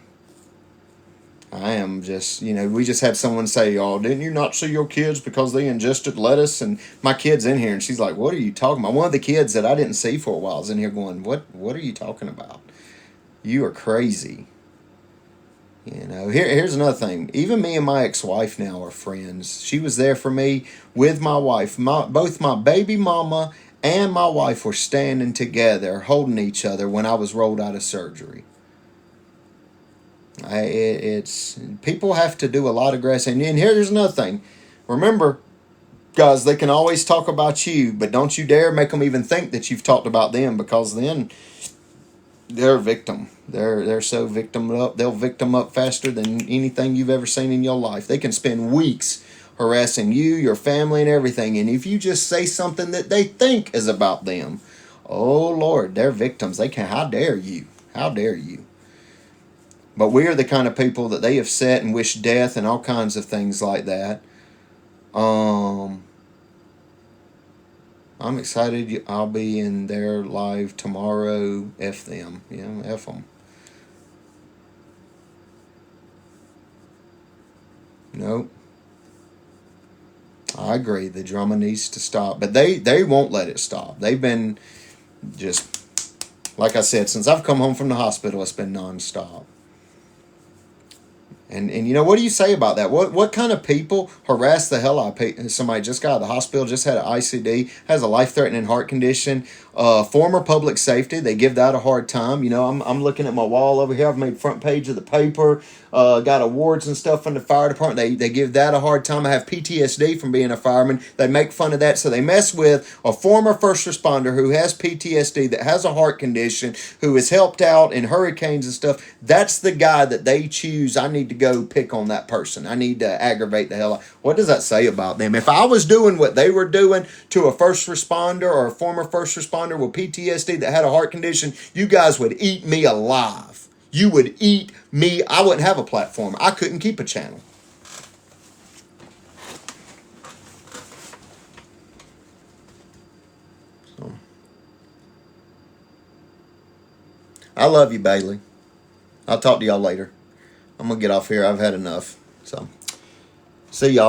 I am just, we just had someone say, "Oh, didn't you not see your kids because they ingested lettuce?" And my kid's in here, and she's like, "What are you talking about?" One of the kids that I didn't see for a while is in here going, What are you talking about? You are crazy." Here's another thing. Even me and my ex-wife now are friends. She was there for me with my wife. Both my baby mama and my wife were standing together, holding each other when I was rolled out of surgery. It's people have to do a lot of grass. And here's another thing. Remember, guys, they can always talk about you, but don't you dare make them even think that you've talked about them, because then they're a victim. They're so victimed up. They'll victim up faster than anything you've ever seen in your life. They can spend weeks harassing you, your family, and everything. And if you just say something that they think is about them, oh Lord, they're victims. They can. How dare you? How dare you? But we are the kind of people that they have set and wished death and all kinds of things like that. I'm excited. I'll be in their live tomorrow. F them. F them. Nope. I agree. The drama needs to stop. But they won't let it stop. They've been just Like I said, since I've come home from the hospital, it's been nonstop. And you know, what do you say about that? What kind of people harass the hell out of somebody just got out of the hospital, just had an ICD, has a life threatening heart condition, former public safety? They give that a hard time. You know, I'm looking at my wall over here. I've made front page of the paper. Got awards and stuff from the fire department. They give that a hard time. I have PTSD from being a fireman. They make fun of that. So they mess with a former first responder who has PTSD, that has a heart condition, who has helped out in hurricanes and stuff. That's the guy that they choose. I need to go pick on that person. I need to aggravate the hell out. What does that say about them? If I was doing what they were doing to a first responder or a former first responder with PTSD that had a heart condition, you guys would eat me alive. You would eat me. I wouldn't have a platform. I couldn't keep a channel. So, I love you, Bailey. I'll talk to y'all later. I'm going to get off here. I've had enough. So, see y'all.